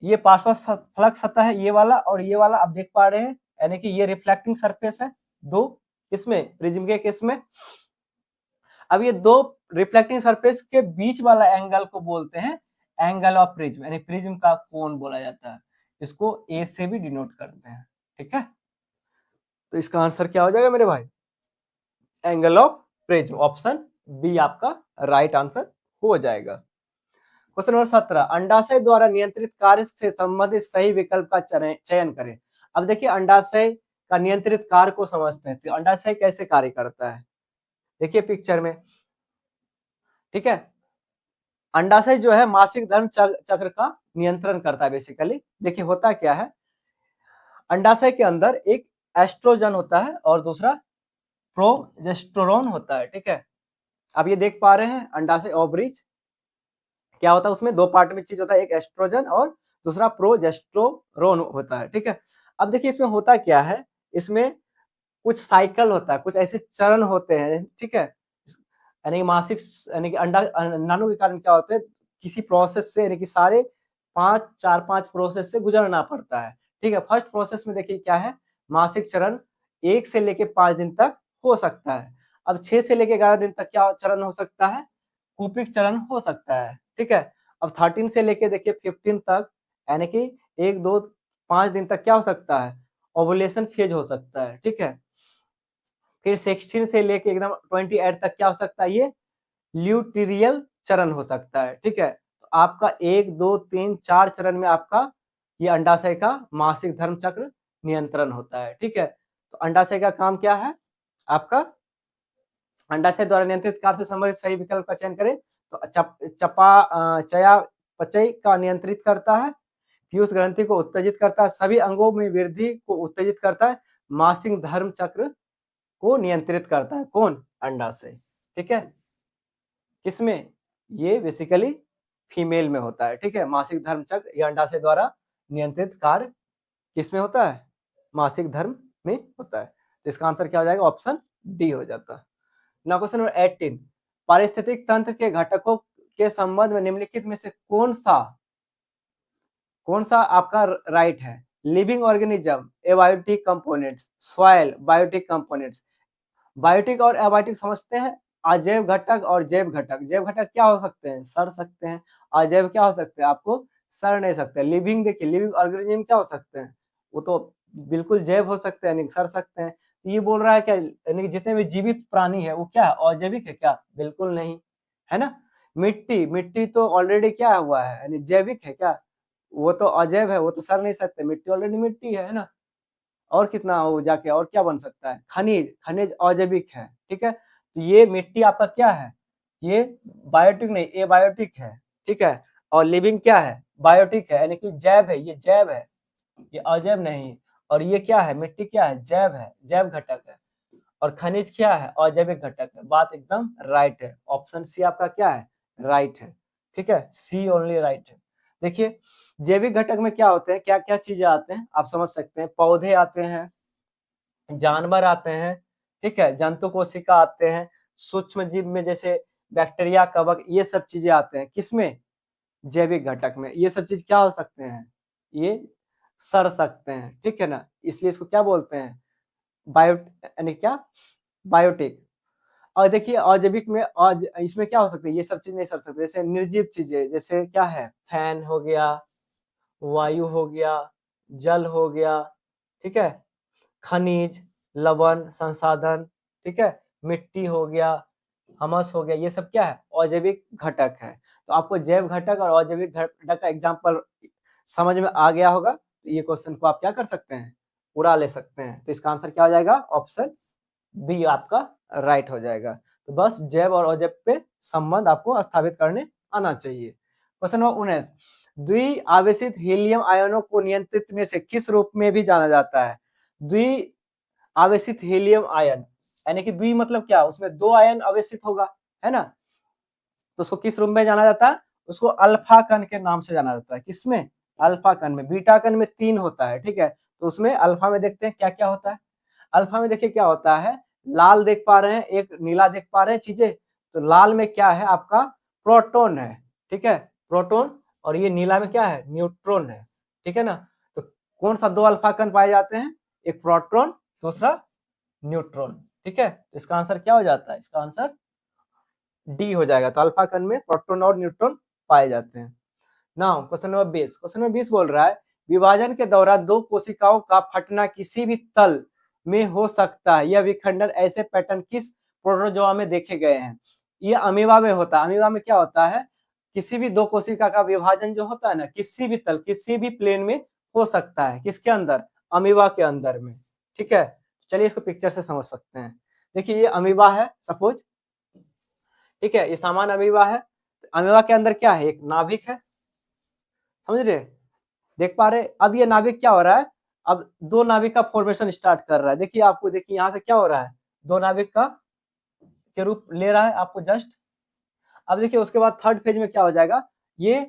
ये पार्श्व फलक सतह है ये वाला, और ये वाला आप देख पा रहे हैं यानी कि ये रिफ्लेक्टिंग सरफेस है दो, किसमें? प्रिज्म के केस में। अब ये दो रिफ्लेक्टिंग सरफेस के बीच वाला एंगल को बोलते हैं एंगल ऑफ प्रिज्म, यानी प्रिज्म का कोण बोला जाता है। इसको ए से भी डिनोट करते हैं। ठीक है, तो इसका आंसर क्या हो जाएगा मेरे भाई? Angle of prism. Option B आपका राइट आंसर हो जाएगा। क्वेश्चन नंबर 17, अंडाशय द्वारा नियंत्रित कार्य से संबंधित सही विकल्प का चयन करें। अब देखिए अंडाशय का नियंत्रित कार्य को समझते हैं। तो अंडाशय कैसे कार्य करता है देखिए पिक्चर में। ठीक है, अंडाशय जो है मासिक धर्म चक्र का नियंत्रण करता है बेसिकली। देखिए होता क्या है, अंडाशय के अंदर एक एस्ट्रोजन होता है और दूसरा प्रोजेस्टेरोन होता है। ठीक है, आप ये देख पा रहे हैं अंडाशय ओवरीज क्या होता है, उसमें दो पार्ट में चीज होता है, एक एस्ट्रोजन और दूसरा प्रोजेस्टेरोन होता है। ठीक है, अब देखिए इसमें होता क्या है, इसमें कुछ साइकिल होता है, कुछ ऐसे चरण होते हैं। ठीक है, यानी मासिक यानी कि अंडाणु के कारण क्या होता है, किसी प्रोसेस से यानी कि सारे पांच प्रोसेस से गुजरना पड़ता है। ठीक है, फर्स्ट प्रोसेस में देखिए क्या है, मासिक चरण 1 से लेके 5 दिन तक हो सकता है। अब 6 से लेके 11 दिन तक क्या चरण हो सकता है? कुपिक चरण हो सकता है। ठीक है, अब 13 से लेके देखिए 15 तक यानी कि 1 2 5 दिन तक क्या हो सकता है? ओवुलेशन फेज हो सकता है। ठीक है, फिर 16 से लेके एकदम 28 तक क्या हो सकता है? ये ल्यूटीरियल चरण हो सकता है। ठीक है, तो आपका 1 2 3 4 चरण में आपका ये अंडाशय का मासिक धर्म चक्र नियंत्रण होता है। ठीक है, तो अंडाशय का काम क्या है? आपका अंडाशय द्वारा नियंत्रित कार्य से संबंधित सही विकल्प का चयन करें। तो चयापचय का नियंत्रित करता है, पीयूष ग्रंथि को उत्तेजित करता है, सभी अंगों में वृद्धि को उत्तेजित करता है, मासिक धर्म चक्र को नियंत्रित करता है। कौन? अंडाशय। ठीक है, किसमें? ये बेसिकली फीमेल में होता है। ठीक है, मासिक धर्म चक्र ये अंडाशय द्वारा नियंत्रित कार्य किसमें होता है? मासिक धर्म में होता है। तो इसका आंसर क्या हो जाएगा? ऑप्शन डी हो जाता है। नाउ क्वेश्चन नंबर 18, पारिस्थितिक तंत्र के घटकों के संबंध में निम्नलिखित में से कौन सा आपका राइट है? Living organism, abiotic components, soil, biotic components. Biotic और एबायोटिक समझते हैं, अजैव घटक और जैव घटक। जैव घटक क्या हो सकते हैं? सड़ सकते हैं। अजैव क्या हो सकते हैं? आपको सड़ नहीं सकते। लिविंग देखिए, लिविंग ऑर्गेनिज्म क्या हो सकते हैं? वो तो बिल्कुल जैव हो सकते हैं, यानी सड़ सकते हैं। तो ये बोल रहा है क्या, यानी कि जितने भी जीवित प्राणी है वो क्या है? अजैविक है क्या? बिल्कुल नहीं, है ना। मिट्टी, मिट्टी तो ऑलरेडी क्या हुआ है, यानी जैविक है क्या? वो तो अजैव है, वो तो सड़ नहीं सकते। मिट्टी ऑलरेडी मिट्टी है ना। और कितना हो जाके और क्या बन सकता है? खनिज, खनिज अजैविक है। ठीक है, तो ये मिट्टी आपका क्या है? ये बायोटिक नहीं, एबायोटिक है। ठीक है, और लिविंग क्या है? बायोटिक है, यानी कि जैव है, ये जैव है, ये अजैव नहीं। और ये क्या है? मिट्टी क्या है? जैव है, जैव घटक है। और खनिज क्या है? अजैविक घटक है। बात एकदम राइट है। ऑप्शन सी आपका क्या है? राइट है। ठीक है, सी ओनली राइट है। देखिए जैविक घटक में क्या होते हैं, क्या क्या चीजें आते हैं आप समझ सकते हैं। पौधे आते हैं, जानवर आते हैं, ठीक है, जंतु कोशिका आते हैं, सूक्ष्म जीव में जैसे बैक्टीरिया, कवक, ये सब चीजें आते हैं किसमें, जैविक घटक में। ये सब चीज क्या हो सकते हैं, ये सड़ सकते हैं, ठीक है ना, इसलिए इसको क्या बोलते हैं, बायो यानी क्या, बायोटिक। और देखिए अजैविक में और इसमें क्या हो सकता है, ये सब चीज नहीं सड़ सकते, जैसे निर्जीव चीजें, जैसे क्या है, फैन हो गया, वायु हो गया, जल हो गया, ठीक है, खनिज, लवण, संसाधन, ठीक है, मिट्टी हो गया, हमस हो गया, ये सब क्या है, अजैविक घटक है। तो आपको जैव घटक और अजैविक घटक का एग्जाम्पल समझ में आ गया होगा, तो ये क्वेश्चन को आप क्या कर सकते हैं, उड़ा ले सकते हैं। तो इसका आंसर क्या हो जाएगा, ऑप्शन बी आपका राइट हो जाएगा। तो बस जैव और अजैव पे संबंध आपको स्थापित करने आना चाहिए। क्वेश्चन नंबर 19, द्वि आवेशित हीलियम आयनों को नियंत्रित में से किस रूप में भी जाना जाता है। द्वि आवेशित हीलियम आयन यानी कि द्वि मतलब क्या, उसमें दो आयन आवेशित होगा, है ना, तो उसको किस रूप में जाना जाता है, उसको अल्फा कण के नाम से जाना जाता है। किसमें, अल्फा कण में। बीटा कण में 3 होता है, ठीक है, तो उसमें अल्फा में देखते हैं क्या क्या होता है। अल्फा में देखिए क्या होता है, लाल देख पा रहे हैं, एक नीला देख पा रहे हैं चीजें, तो लाल में क्या है आपका, प्रोटॉन है, ठीक है, प्रोटॉन, और ये नीला में क्या है, न्यूट्रॉन है, ठीक है ना। तो कौन सा दो अल्फा कण पाए जाते हैं, एक प्रोटॉन, दूसरा न्यूट्रॉन, ठीक है। तो इसका आंसर क्या हो जाता है, इसका आंसर डी हो जाएगा। तो अल्फा कण में प्रोटॉन और न्यूट्रॉन पाए जाते हैं। Now question number 20, question number 20 बोल रहा है, विभाजन के दौरान दो कोशिकाओं का फटना किसी भी तल में हो सकता है, यह विखंडन ऐसे पैटर्न किस प्रोटोजोआ में देखे गए हैं। ये अमीबा में होता है। अमीबा में क्या होता है, किसी भी दो कोशिका का विभाजन जो होता है ना, किसी भी तल, किसी भी प्लेन में हो सकता है, किसके अंदर, अमीबा के अंदर में, ठीक है। चलिए इसको पिक्चर से समझ सकते हैं। देखिए ये अमीबा है सपोज, ठीक है, ये सामान्य अमीबा है। अमीबा के अंदर क्या है, एक नाभिक है, समझ रहे, देख पा रहे। अब ये नाभिक क्या हो रहा है, अब दो नाभिक का फॉर्मेशन स्टार्ट कर रहा है। देखिए आपको, देखिए यहाँ से क्या हो रहा है, दो नाभिक का के रूप ले रहा है आपको जस्ट। अब देखिए उसके बाद थर्ड फेज में क्या हो जाएगा, ये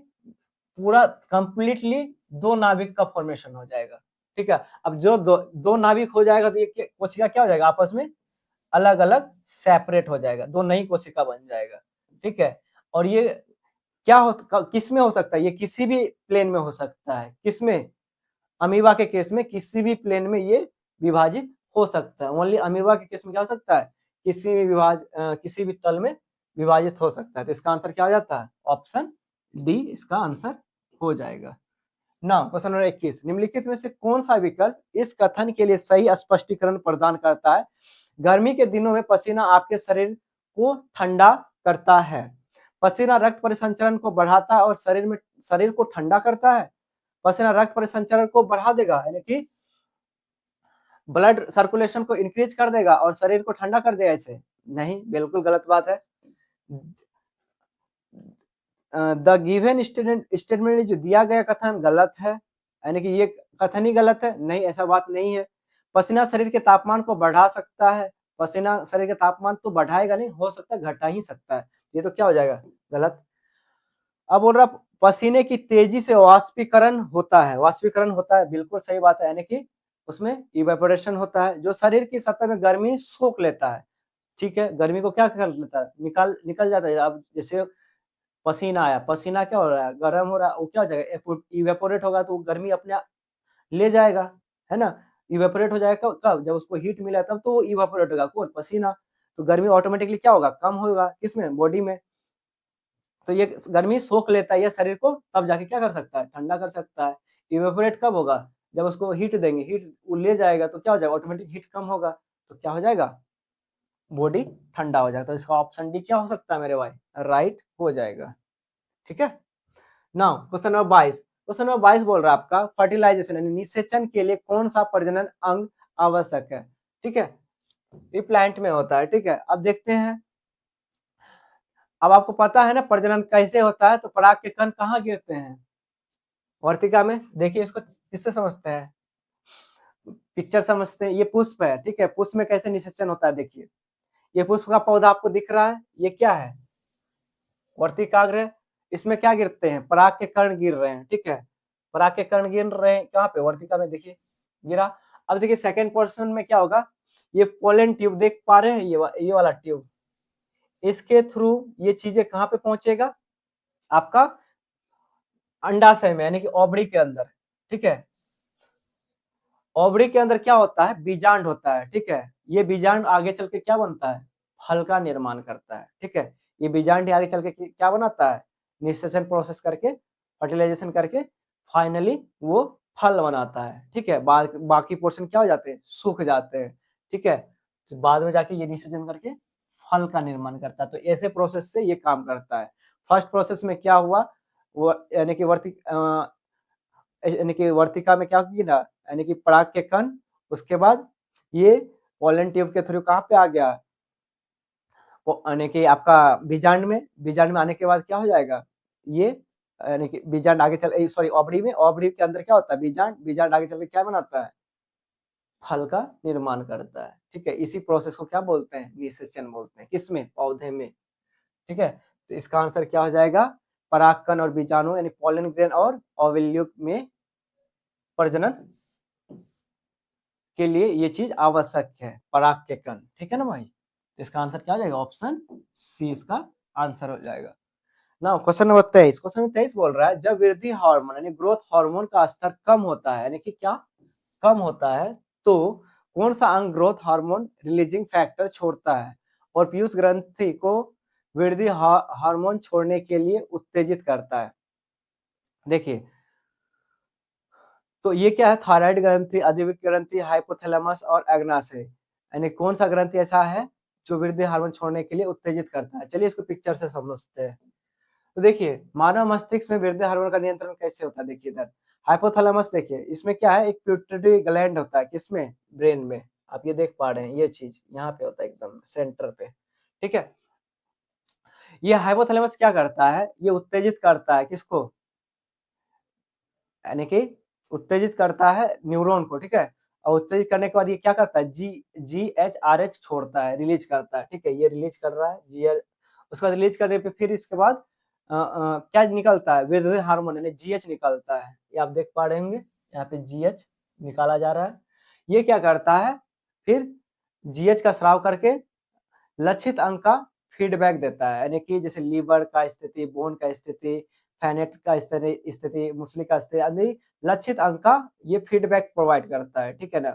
पूरा कंप्लीटली दो नाभिक का फॉर्मेशन हो जाएगा, ठीक है। अब जो दो नाभिक हो जाएगा तो ये कोशिका क्या हो जाएगा, आपस में अलग अलग सेपरेट हो जाएगा, दो नई कोशिका बन जाएगा, ठीक है। और ये क्या हो, किस में हो सकता है, ये किसी भी प्लेन में हो सकता है, किसमें, अमीबा के केस में किसी भी प्लेन में ये विभाजित हो सकता है। ओनली अमीबा के केस में क्या हो सकता है, किसी भी तल में विभाजित हो सकता है। तो इसका आंसर क्या हो जाता है, ऑप्शन डी इसका आंसर हो जाएगा। नाउ क्वेश्चन नंबर 21, निम्नलिखित में से कौन सा विकल्प इस कथन के लिए सही स्पष्टीकरण प्रदान करता है, गर्मी के दिनों में पसीना आपके शरीर को ठंडा करता है। पसीना रक्त परिसंचरण को बढ़ाता है और शरीर को ठंडा करता है। पसीना रक्त परिसंचरण को बढ़ा देगा, यानी कि ब्लड सर्कुलेशन को इंक्रीज कर देगा और शरीर को ठंडा कर देगा, ऐसे नहीं, बिल्कुल गलत बात है। द गिवन स्टेटमेंट जो दिया गया कथन गलत है, यानी कि ये कथन ही गलत है, नहीं ऐसा बात नहीं है। पसीना शरीर के तापमान को बढ़ा सकता है, पसीना शरीर के तापमान तो बढ़ाएगा नहीं, हो सकता है घटा ही सकता है, ये तो क्या हो जाएगा, गलत। अब बोल रहा पसीने की तेजी से वाष्पीकरण होता है, वाष्पीकरण होता है, बिल्कुल सही बात है, यानी कि उसमें इवेपोरेशन होता है, जो शरीर की सतह में गर्मी सोख लेता है, ठीक है, गर्मी को क्या कर लेता है, निकल जाता है। अब जैसे पसीना आया, पसीना क्या हो रहा है, गर्म हो रहा है, वो क्या हो जाएगा, इवेपोरेट होगा, तो गर्मी अपने आप ले जाएगा, है ना। इवेपोरेट हो जाएगा कब, जब उसको हीट मिला तब तो वो इवेपोरेट होगा, कौन, पसीना। तो गर्मी ऑटोमेटिकली क्या होगा, कम होगा, किसमें, बॉडी में। तो ये गर्मी सोख लेता है ये शरीर को, तब जाके क्या कर सकता है, ठंडा कर सकता है। इवेपोरेट कब होगा, जब उसको हीट देंगे, हीट वो ले जाएगा, तो क्या हो जाएगा, ऑटोमेटिक हीट कम होगा, तो क्या हो जाएगा, बॉडी ठंडा हो जाएगा। तो इसका ऑप्शन डी क्या हो सकता है मेरे भाई, राइट हो जाएगा, ठीक है। Now question number 22, question number 22 बोल रहा है आपका फर्टिलाइजेशन यानी निषेचन के लिए कौन सा प्रजनन अंग आवश्यक है, ठीक है, ये प्लांट में होता है, ठीक है। अब देखते हैं, अब आपको पता है ना प्रजनन कैसे होता है, तो पराग के कण कहाँ गिरते हैं, वर्तिका में। देखिए इसको किससे समझते हैं, पिक्चर समझते हैं। ये पुष्प है, ठीक है, पुष्प में कैसे निषेचन होता है, देखिए ये पुष्प का पौधा आपको दिख रहा है, ये क्या है, वर्तिकाग्र। इसमें क्या गिरते हैं, पराग के कण गिर रहे हैं, ठीक है, पराग के कण गिर रहे हैं कहाँ पे, वर्तिका में, देखिए गिरा। अब देखिए सेकंड पोर्शन में क्या होगा, ये पोलन ट्यूब देख पा रहे हैं, ये वाला ट्यूब, इसके थ्रू ये चीजें कहाँ पे पहुंचेगा, आपका अंडाशय में, यानी कि ओवरी के अंदर, ठीक है। ओवरी के अंदर क्या होता है, बीजांड होता है, ठीक है। ये बीजांड आगे चल के क्या बनता है, फल का निर्माण करता है, ठीक है। ये बीजांड आगे चल के क्या बनाता है, निषेचन प्रोसेस करके, फर्टिलाइजेशन करके फाइनली वो फल बनाता है, ठीक है। बाकी पोर्शन क्या हो जाते हैं, सूख जाते हैं, ठीक है। तो बाद में जाके ये निषेचन करके फल का निर्माण करता है। तो ऐसे प्रोसेस से ये काम करता है। फर्स्ट प्रोसेस में क्या हुआ, वो यानी कि वर्तिका में क्या की ना, यानी कि पराग के कण, उसके बाद ये पोलन ट्यूब के थ्रू कहाँ पे आ गया, वो यानी कि आपका बीजांड में आने के बाद क्या हो जाएगा, ये यानी कि बीजांड आगे चल, सॉरी ओवरी के अंदर क्या होता है, बीजांड आगे चल के क्या बनाता है, फल का निर्माण करता है, ठीक है। इसी प्रोसेस को क्या बोलते हैं, निषेचन बोलते हैं, किसमें, पौधे में, ठीक है। तो इसका आंसर क्या हो जाएगा, परागकण और बीजाणु यानी पोलन ग्रेन और ओवल्यूक में प्रजनन के लिए ये चीज आवश्यक है, पराग के कण, ठीक है ना भाई। तो इसका आंसर क्या हो जाएगा, ऑप्शन सी इसका आंसर हो जाएगा ना। क्वेश्चन नंबर 23, क्वेश्चन नंबर 23 बोल रहा है, जब वृद्धि हार्मोन यानी ग्रोथ हार्मोन का स्तर कम होता है, यानी कि क्या कम होता है, तो कौन सा अंग ग्रोथ हार्मोन रिलीजिंग फैक्टर छोड़ता है और पीयूष ग्रंथि को वृद्धि हार्मोन छोड़ने के लिए उत्तेजित करता है। देखिए, तो ये क्या है, थायराइड ग्रंथि, अधिविक ग्रंथि, हाइपोथैलेमस और अग्नाशय, यानी कौन सा ग्रंथि ऐसा है जो वृद्धि हार्मोन छोड़ने के लिए उत्तेजित करता है। चलिए इसको पिक्चर से समझते हैं। तो देखिए, मानव मस्तिष्क में वृद्धि हार्मोन का नियंत्रण कैसे होता है, देखिए इधर हाइपोथैलेमस, देखिए इसमें क्या है, एक पिट्यूटरी ग्लैंड होता है, किसमें, ब्रेन में। आप ये देख पा रहे हैं, ये चीज यहाँ पे होता है एकदम सेंटर पे, ठीक है। ये हाइपोथैलेमस क्या करता है, ये उत्तेजित करता है किसको, यानी कि उत्तेजित करता है न्यूरॉन को, ठीक है। और उत्तेजित करने के बाद ये क्या करता है, GHRH छोड़ता है, रिलीज करता है, ठीक है। ये रिलीज कर रहा है GH, उसके बाद रिलीज करने पे फिर इसके बाद क्या निकलता है, वृद्धि हार्मोन यानी GH निकलता है। ये आप देख पा रहे होंगे, यहाँ पे GH निकाला जा रहा है। ये क्या करता है, फिर GH का स्राव करके लक्षित अंग का फीडबैक देता है, यानी कि जैसे लीवर का स्थिति, बोन का स्थिति, फैनेट का स्थिति, मुसली का स्थिति आदि लक्षित अंग का ये फीडबैक प्रोवाइड करता है, ठीक है ना।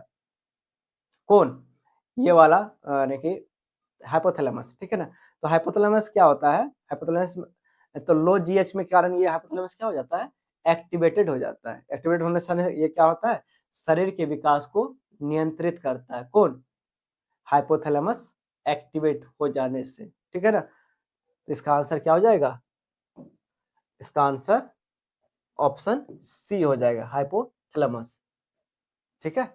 कौन, ये वाला यानी कि हाइपोथैलेमस, ठीक है ना। तो हाइपोथैलेमस क्या होता है, हाइपोथैलेमस तो लो जीएच में कारण ये हाइपोथैलेमस क्या हो जाता है, एक्टिवेटेड हो जाता है। एक्टिवेट होने से ये क्या होता है, शरीर के विकास को नियंत्रित करता है, कौन, हाइपोथैलेमस एक्टिवेट हो जाने से, ठीक है ना। तो इसका आंसर क्या हो जाएगा, इसका आंसर ऑप्शन सी हो जाएगा, हाइपोथैलेमस, ठीक है।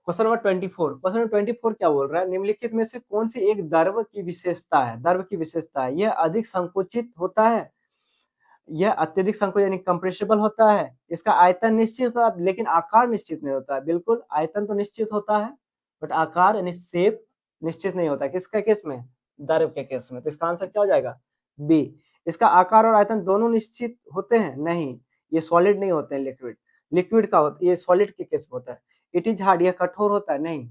क्वेश्चन नंबर 24, क्वेश्चन नंबर 24 क्या बोल रहा है, निम्नलिखित में से कौन सी एक द्रव की विशेषता है, द्रव की विशेषता है, यह अधिक संकुचित होता है, यह अत्यधिक संकुचित यानी कंप्रेसिबल होता है, इसका आयतन निश्चित होता है लेकिन आकार निश्चित नहीं होता है। बिल्कुल, आयतन तो निश्चित होता है बट आकार यानी शेप निश्चित नहीं होता है, किसके केस में, द्रव के केस में। तो इसका आंसर क्या हो जाएगा, बी। इसका आकार और आयतन दोनों निश्चित होते हैं, नहीं, ये सॉलिड नहीं होते हैं, लिक्विड, लिक्विड का होता, ये सॉलिड के केस में होता है। इट इज हार्ड, यह कठोर होता है, नहीं।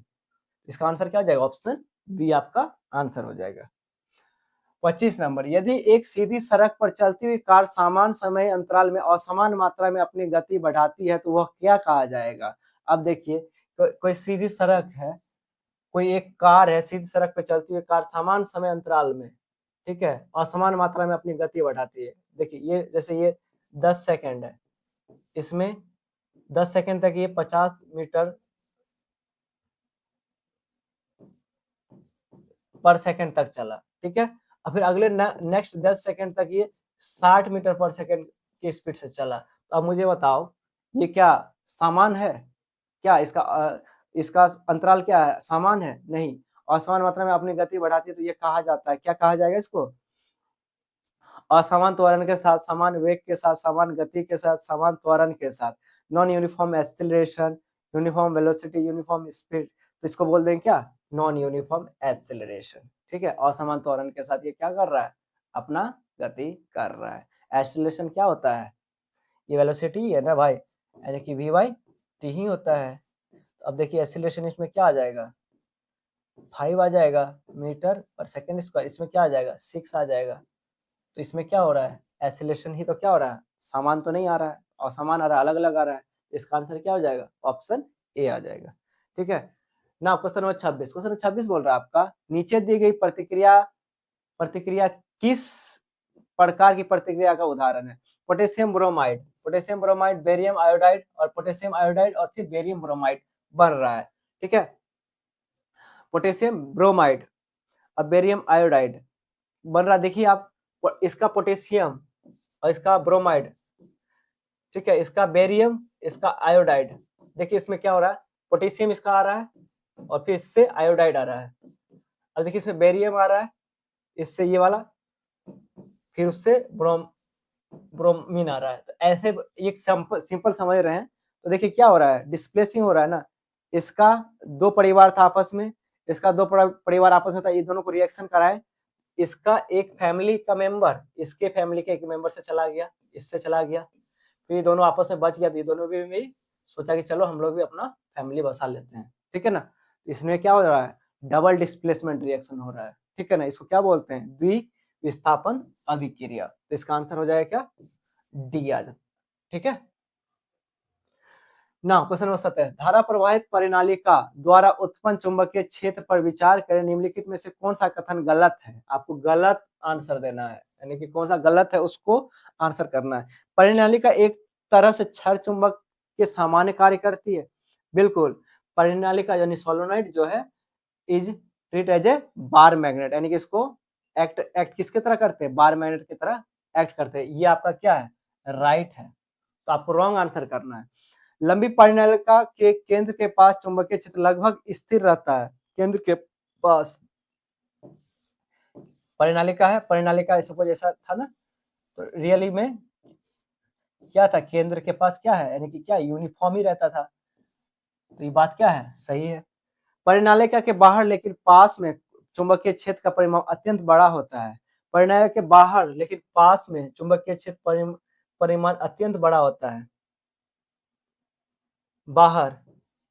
इसका आंसर क्या हो जाएगा, ऑप्शन बी आपका आंसर हो जाएगा। 25 नंबर, यदि एक सीधी सड़क पर चलती हुई कार समान समय अंतराल में असमान मात्रा में अपनी गति बढ़ाती है तो वह क्या कहा जाएगा। अब देखिए, कोई सीधी सड़क है, कोई एक कार है, सीधी सड़क पर चलती हुई कार समान समय अंतराल में, ठीक है, असमान मात्रा में अपनी गति बढ़ाती है। देखिए ये जैसे ये 10 सेकंड है, इसमें 10 सेकंड तक ये 50 मीटर पर सेकंड तक चला, ठीक है। और फिर अगले नेक्स्ट 10 सेकंड तक ये 60 मीटर पर सेकंड की स्पीड से चला। तो अब मुझे बताओ, ये क्या समान है, क्या इसका अंतराल क्या है, समान है, नहीं। असमान मात्रा में अपनी गति बढ़ाती है तो ये कहा जाता है, क्या कहा जाएगा इसको, असमान त्वरण के साथ, समान वेग के साथ, समान गति के साथ, समान त्वरण के साथ, non uniform acceleration, uniform velocity, uniform speed, तो इसको बोल देंगे क्या, नॉन यूनिफॉर्म एक्सेलरेशन, ठीक है। असमान त्वरण के साथ ये क्या कर रहा है, अपना गति कर रहा है। एक्सेलरेशन क्या होता है, ये वेलोसिटी है ना भाई, यानी कि v/t ही होता है। अब देखिए एक्सेलरेशन इसमें क्या आ जाएगा, 5 आ जाएगा मीटर पर सेकेंड स्क्वायर, इसमें क्या आ जाएगा 6 आ जाएगा। तो इसमें क्या हो रहा है, एसिलेशन ही तो क्या हो रहा है, सामान तो नहीं आ रहा है और सामान आ रहा है, अलग अलग आ रहा है। इसका आंसर क्या हो जाएगा, ऑप्शन ए आ जाएगा। ठीक है ना। क्वेश्चन नंबर 26, क्वेश्चन नंबर 26 बोल रहा है आपका, नीचे दी गई प्रतिक्रिया प्रतिक्रिया किस प्रकार की प्रतिक्रिया का उदाहरण है। Potassium bromide, potassium bromide, barium iodide और पोटेशियम आयोडाइड और फिर बेरियम ब्रोमाइड बन रहा है। ठीक है, पोटेशियम ब्रोमाइड और बेरियम आयोडाइड बन रहा, देखिए आप, इसका पोटेशियम और इसका ब्रोमाइड, ठीक है, इसका बेरियम, इसका आयोडाइड। देखिए इसमें क्या हो रहा है, पोटेशियम इसका आ रहा है और फिर इससे आयोडाइड आ रहा है। अब देखिए इसमें बेरियम आ रहा है, इससे ये वाला, फिर उससे ब्रोमीन आ रहा है। तो ऐसे एक सिंपल समझ रहे हैं। तो देखिए क्या हो रहा है, डिस्प्लेसिंग हो रहा है ना। इसका दो परिवार था आपस में, इसका दो परिवार आपस में था, ये दोनों को रिएक्शन कराए, इसका एक फैमिली का मेंबर इसके फैमिली के एक मेंबर से चला गया, इससे चला गया, फिर ये दोनों आपस में बच गया। तो ये दोनों भी सोचा कि चलो हम लोग भी अपना फैमिली बसा लेते हैं। ठीक है ना, इसमें क्या हो रहा है, डबल डिस्प्लेसमेंट रिएक्शन हो रहा है। ठीक है ना, इसको क्या बोलते हैं, द्विविस्थापन अभिक्रिया। तो इसका आंसर हो जाएगा क्या, डी आ जाता। ठीक है ना। क्वेश्चन नंबर 27, धारा प्रवाहित परिनालिका द्वारा उत्पन्न चुंबकीय क्षेत्र पर विचार करें, निम्नलिखित में से कौन सा कथन गलत है। आपको गलत आंसर देना है, यानी कि कौन सा गलत है उसको आंसर करना है। परिनालिका एक तरह से क्षार चुंबक के सामान्य कार्य करती है, बिल्कुल। परिनालिका यानी सोलोनॉइड जो है is treat as a bar magnet, यानी कि इसको एक्ट किसके तरह करते हैं, बार मैग्नेट की तरह एक्ट करते हैं। ये आपका क्या है, राइट है। तो आपको रॉन्ग आंसर करना है। लंबी परिनालिका के केंद्र के पास चुंबकीय क्षेत्र लगभग स्थिर रहता है, केंद्र के पास परिनालिका है, परिनालिका सपोज ऐसा था ना, तो रियली में क्या था, केंद्र के पास क्या है, यानी कि क्या यूनिफॉर्म ही रहता था। तो ये बात क्या है, सही है। परिनालिका के बाहर लेकिन पास में चुंबकीय क्षेत्र का परिमाण अत्यंत बड़ा होता है। परिनालिका के बाहर लेकिन पास में चुंबकीय क्षेत्र परिमाण अत्यंत बड़ा होता है। बाहर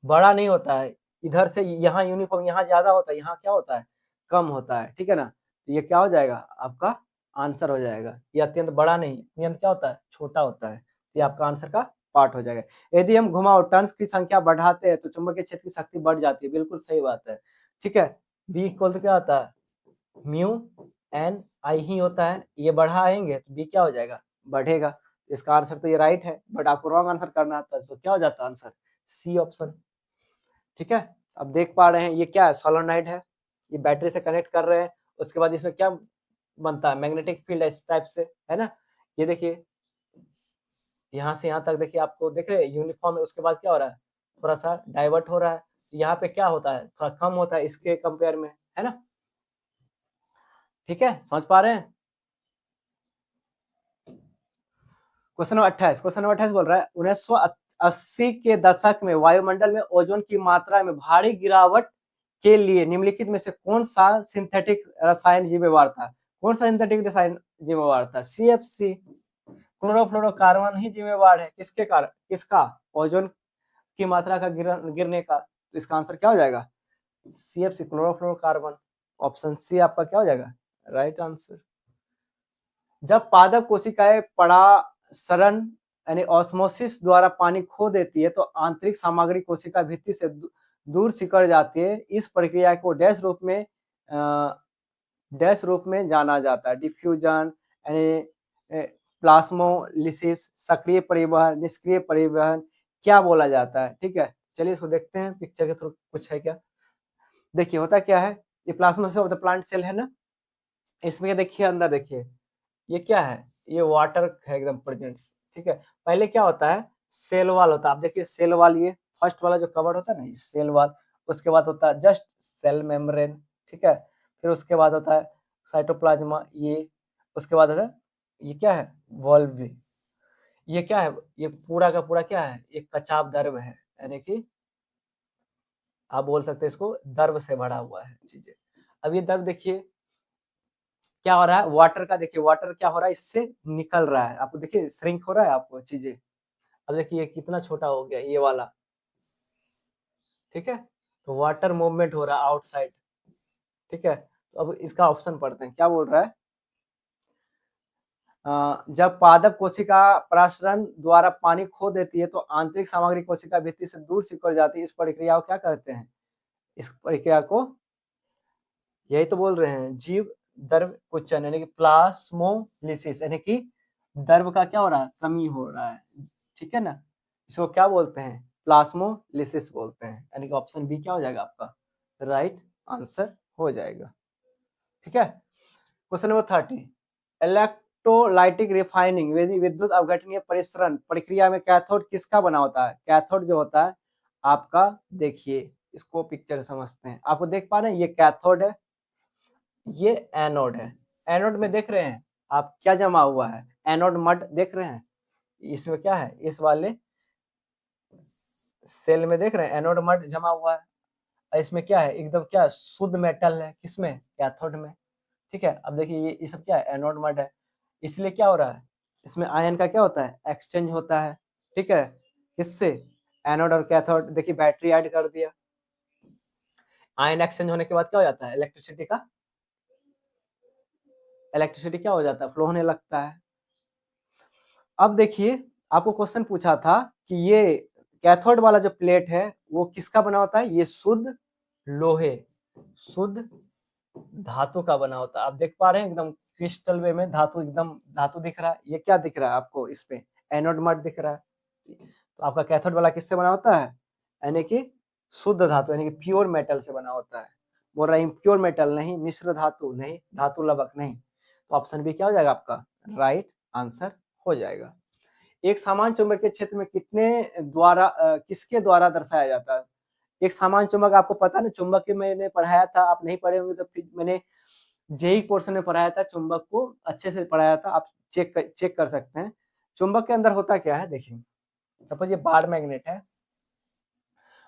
बड़ा नहीं होता है, इधर से यहाँ यूनिफॉर्म, यहाँ ज्यादा होता है, यहाँ क्या होता है, कम होता है। ठीक है ना, तो ये क्या हो जाएगा, आपका आंसर हो जाएगा। ये अत्यंत बड़ा नहीं, अत्यंत क्या होता है, छोटा होता है। ये आपका आंसर का पार्ट हो जाएगा। यदि हम घुमाव टर्न्स की संख्या बढ़ाते हैं तो चुंबकीय क्षेत्र की शक्ति बढ़ जाती है, बिल्कुल सही बात है। ठीक है, बी इक्वल टू क्या होता है, म्यू एन आई ही होता है। ये बढ़ाएंगे तो बी क्या हो जाएगा, बढ़ेगा। इसका आंसर तो ये राइट है, बट आपको रॉन्ग आंसर करना था, तो क्या हो जाता है आंसर, सी ऑप्शन। ठीक है, अब देख पा रहे हैं ये क्या है, सोलोनाइड है, ये बैटरी से कनेक्ट कर रहे हैं। उसके बाद इसमें क्या बनता है, मैग्नेटिक फील्ड इस टाइप से, है ना। ये देखिए यहाँ से यहाँ तक देखिए, आपको देख रहे हैं यूनिफॉर्म है। उसके बाद क्या हो रहा है, थोड़ा सा डाइवर्ट हो रहा है। यहाँ पे क्या होता है, थोड़ा कम होता है इसके कंपेयर में, है ना। ठीक है, समझ पा रहे हैं। क्वेश्चन नंबर 28, क्वेश्चन नंबर 28 बोल रहा है, 1980 के दशक में वायुमंडल में ओजोन की मात्रा में भारी गिरावट के लिए निम्नलिखित में से कौन सा सिंथेटिक रसायन जिम्मेवार था। कौन सा सिंथेटिक रसायन जिम्मेवार था, CFC, क्लोरोफ्लोरोकार्बन ही जिम्मेवार है। किसके कारण, किसका, ओजोन की मात्रा का गिरने का। तो इसका आंसर क्या हो जाएगा, CFC, क्लोरोफ्लोरोकार्बन। ऑप्शन सी आपका क्या हो जाएगा, राइट आंसर। जब पादप कोशिकाएं परासरण यानी ऑस्मोसिस द्वारा पानी खो देती है तो आंतरिक सामग्री कोशिका भित्ति से दूर सिकड़ जाती है। इस प्रक्रिया को डैश रूप में जाना जाता है, डिफ्यूजन यानी प्लाज्मोलिसिस, सक्रिय परिवहन, निष्क्रिय परिवहन क्या बोला जाता है। ठीक है, चलिए इसको देखते हैं पिक्चर के थ्रू, कुछ है क्या। देखिए होता क्या है, ये plasmolysis of the plant cell है ना, इसमें देखिए अंदर देखिए ये क्या है, ये वाटर है एकदम प्रेजेंट। ठीक है, पहले क्या होता है, सेल वाल होता है। आप देखिए सेल वाल, ये फर्स्ट वाला जो कवर होता है ना, ये सेल वाल। उसके बाद होता है जस्ट सेल मेम्ब्रेन। ठीक है, फिर उसके बाद होता है साइटोप्लाज्मा, ये उसके बाद होता है, ये क्या है, वॉल्व। ये क्या है, ये पूरा का पूरा क्या है, एक कचाव द्रव है, यानी कि आप बोल सकते हैं इसको द्रव से भरा हुआ है चीजें। अब ये द्रव देखिए क्या हो रहा है, वाटर का देखिए, वाटर क्या हो रहा है, इससे निकल रहा है। आपको देखिए श्रिंक हो रहा है आपको चीजें। अब देखिए कितना छोटा हो गया ये वाला। ठीक है, तो वाटर मूवमेंट हो रहा है आउटसाइड, ठीक है, तो अब इसका ऑप्शन पढ़ते हैं, क्या बोल रहा है। जब पादप कोशिका परासरण द्वारा पानी खो देती है तो आंतरिक सामग्री कोशिका भित्ति से दूर सिकुड़ जाती है, इस प्रक्रिया को क्या कहते हैं। इस प्रक्रिया को, यही तो बोल रहे हैं, जीव द्रव कुचन यानी कि प्लास्मोलिसिस, यानी कि द्रव का क्या हो रहा है, कमी हो रहा है, ठीक है ना। इसको क्या बोलते हैं, प्लास्मोलिसिस बोलते हैं, यानी कि ऑप्शन बी क्या हो जाएगा आपका राइट आंसर हो जाएगा। ठीक है, क्वेश्चन नंबर 30, इलेक्ट्रोलाइटिक रिफाइनिंग विद्युत अवघटनीय परिसरण प्रक्रिया में कैथोड किसका बना होता है। कैथोड जो होता है आपका, देखिए इसको पिक्चर समझते हैं, आपको देख पा रहे हैं, ये कैथोड है, ये एनोड है। एनोड में देख रहे हैं आप क्या जमा हुआ है, एनोड मड देख रहे हैं, इसमें क्या है, इस वाले सेल में देख रहे हैं एनोड मड जमा हुआ है, और इसमें क्या है, एकदम क्या शुद्ध मेटल है, किसमें, कैथोड में। ठीक है, अब देखिए ये सब क्या है, एनोड मड है, इसलिए क्या हो रहा है, इसमें आयन का क्या होता है, एक्सचेंज होता है। ठीक है, किससे, एनोड और कैथोड, देखिए बैटरी ऐड कर दिया, आयन एक्सचेंज होने के बाद क्या हो जाता है, इलेक्ट्रिसिटी क्या हो जाता है, फ्लो होने लगता है। अब देखिए आपको क्वेश्चन पूछा था कि ये कैथोड वाला जो प्लेट है वो किसका बना होता है, ये शुद्ध लोहे, शुद्ध धातु का बना होता है। आप देख पा रहे हैं एकदम क्रिस्टल वे में धातु, एकदम धातु दिख रहा है, ये क्या दिख रहा है आपको, इस पे एनोड मड दिख रहा है। तो आपका कैथोड वाला किससे बना होता है, यानी कि शुद्ध धातु, यानी कि प्योर मेटल से बना होता है। बोल रहा है प्योर मेटल नहीं, मिश्र धातु नहीं, धातु लवक नहीं, तो ऑप्शन बी क्या हो जाएगा आपका राइट आंसर हो जाएगा। एक समान चुंबकीय क्षेत्र में किसके द्वारा दर्शाया जाता है। एक समान चुंबक, आपको पता ना, चुंबक के मैंने पढ़ाया था, आप नहीं पढ़े होंगे तो फिर मैंने जेई पोर्शन में पढ़ाया था, चुंबक को अच्छे से पढ़ाया था, आप चेक कर सकते हैं। चुंबक के अंदर होता क्या है, देखिए सपोज ये बार मैग्नेट है,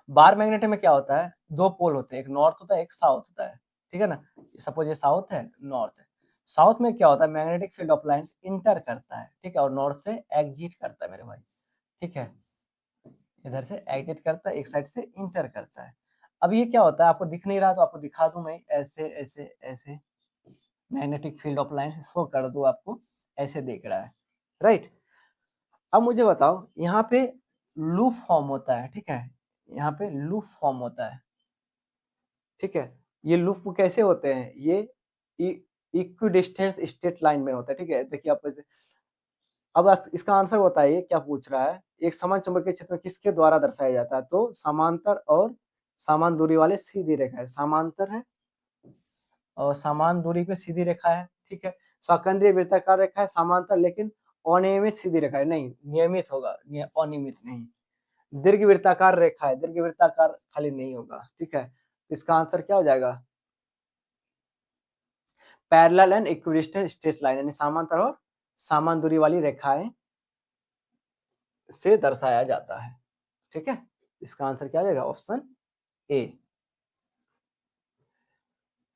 बार मैग्नेट में क्या होता है, दो पोल होते हैं, एक नॉर्थ होता है एक साउथ होता है, ठीक है ना। सपोज ये साउथ है नॉर्थ है, साउथ में क्या होता है, magnetic field of line inter करता है, ठीक है, और नॉर्थ से एग्जिट करता है मेरे भाई, ठीक है, इधर से एग्जिट करता है, एक साइड से इंटर करता है। अब ये क्या होता है, आपको दिख नहीं रहा तो आपको दिखा दूं मैं, ऐसे ऐसे ऐसे मैग्नेटिक फील्ड ऑफ लाइन से शो कर दूं आपको, ऐसे देख रहा है, राइट। अब मुझे बताओ, यहाँ पे लूप फॉर्म होता है, ठीक है, यहाँ पे लूप फॉर्म होता है, ठीक है, ये लूप कैसे होते हैं, ये इक्विडिस्टेंस स्ट्रेट लाइन में होता है, ठीक है। देखिए आप, अब इसका आंसर बताइए क्या पूछ रहा है, एक समान चुंबकीय क्षेत्र में किसके द्वारा दर्शाया जाता है, तो समांतर और समान दूरी वाले सीधी रेखा है, समांतर है और समान दूरी पे सीधी रेखा है, ठीक है। सकेंद्रीय वृत्ताकार रेखा है, समांतर लेकिन अनियमित सीधी रेखा है, नहीं नियमित होगा, अनियमित नहीं। दीर्घ वृत्ताकार रेखा है, दीर्घ वृत्ताकार खाली नहीं होगा, ठीक है। इसका आंसर क्या हो जाएगा, parallel and equidistance straight line, यानी समांतर और समान दूरी वाली रेखाएं से दर्शाया जाता है, ठीक है। इसका आंसर क्या आ जाएगा, ऑप्शन ए।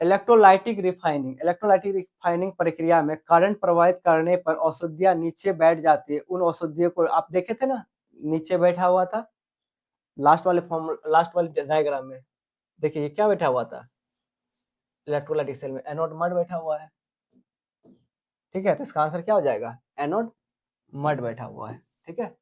इलेक्ट्रोलाइटिक रिफाइनिंग प्रक्रिया में करंट प्रवाहित करने पर औषधियां नीचे बैठ जाती है, उन औषधियों को आप देखे थे ना, नीचे बैठा हुआ था, लास्ट वाले डायग्राम में देखिए ये क्या बैठा हुआ था, इलेक्ट्रोलाइटिक सेल में एनोड मड बैठा हुआ है, ठीक है। तो इसका आंसर क्या हो जाएगा, एनोड मड बैठा हुआ है, ठीक है।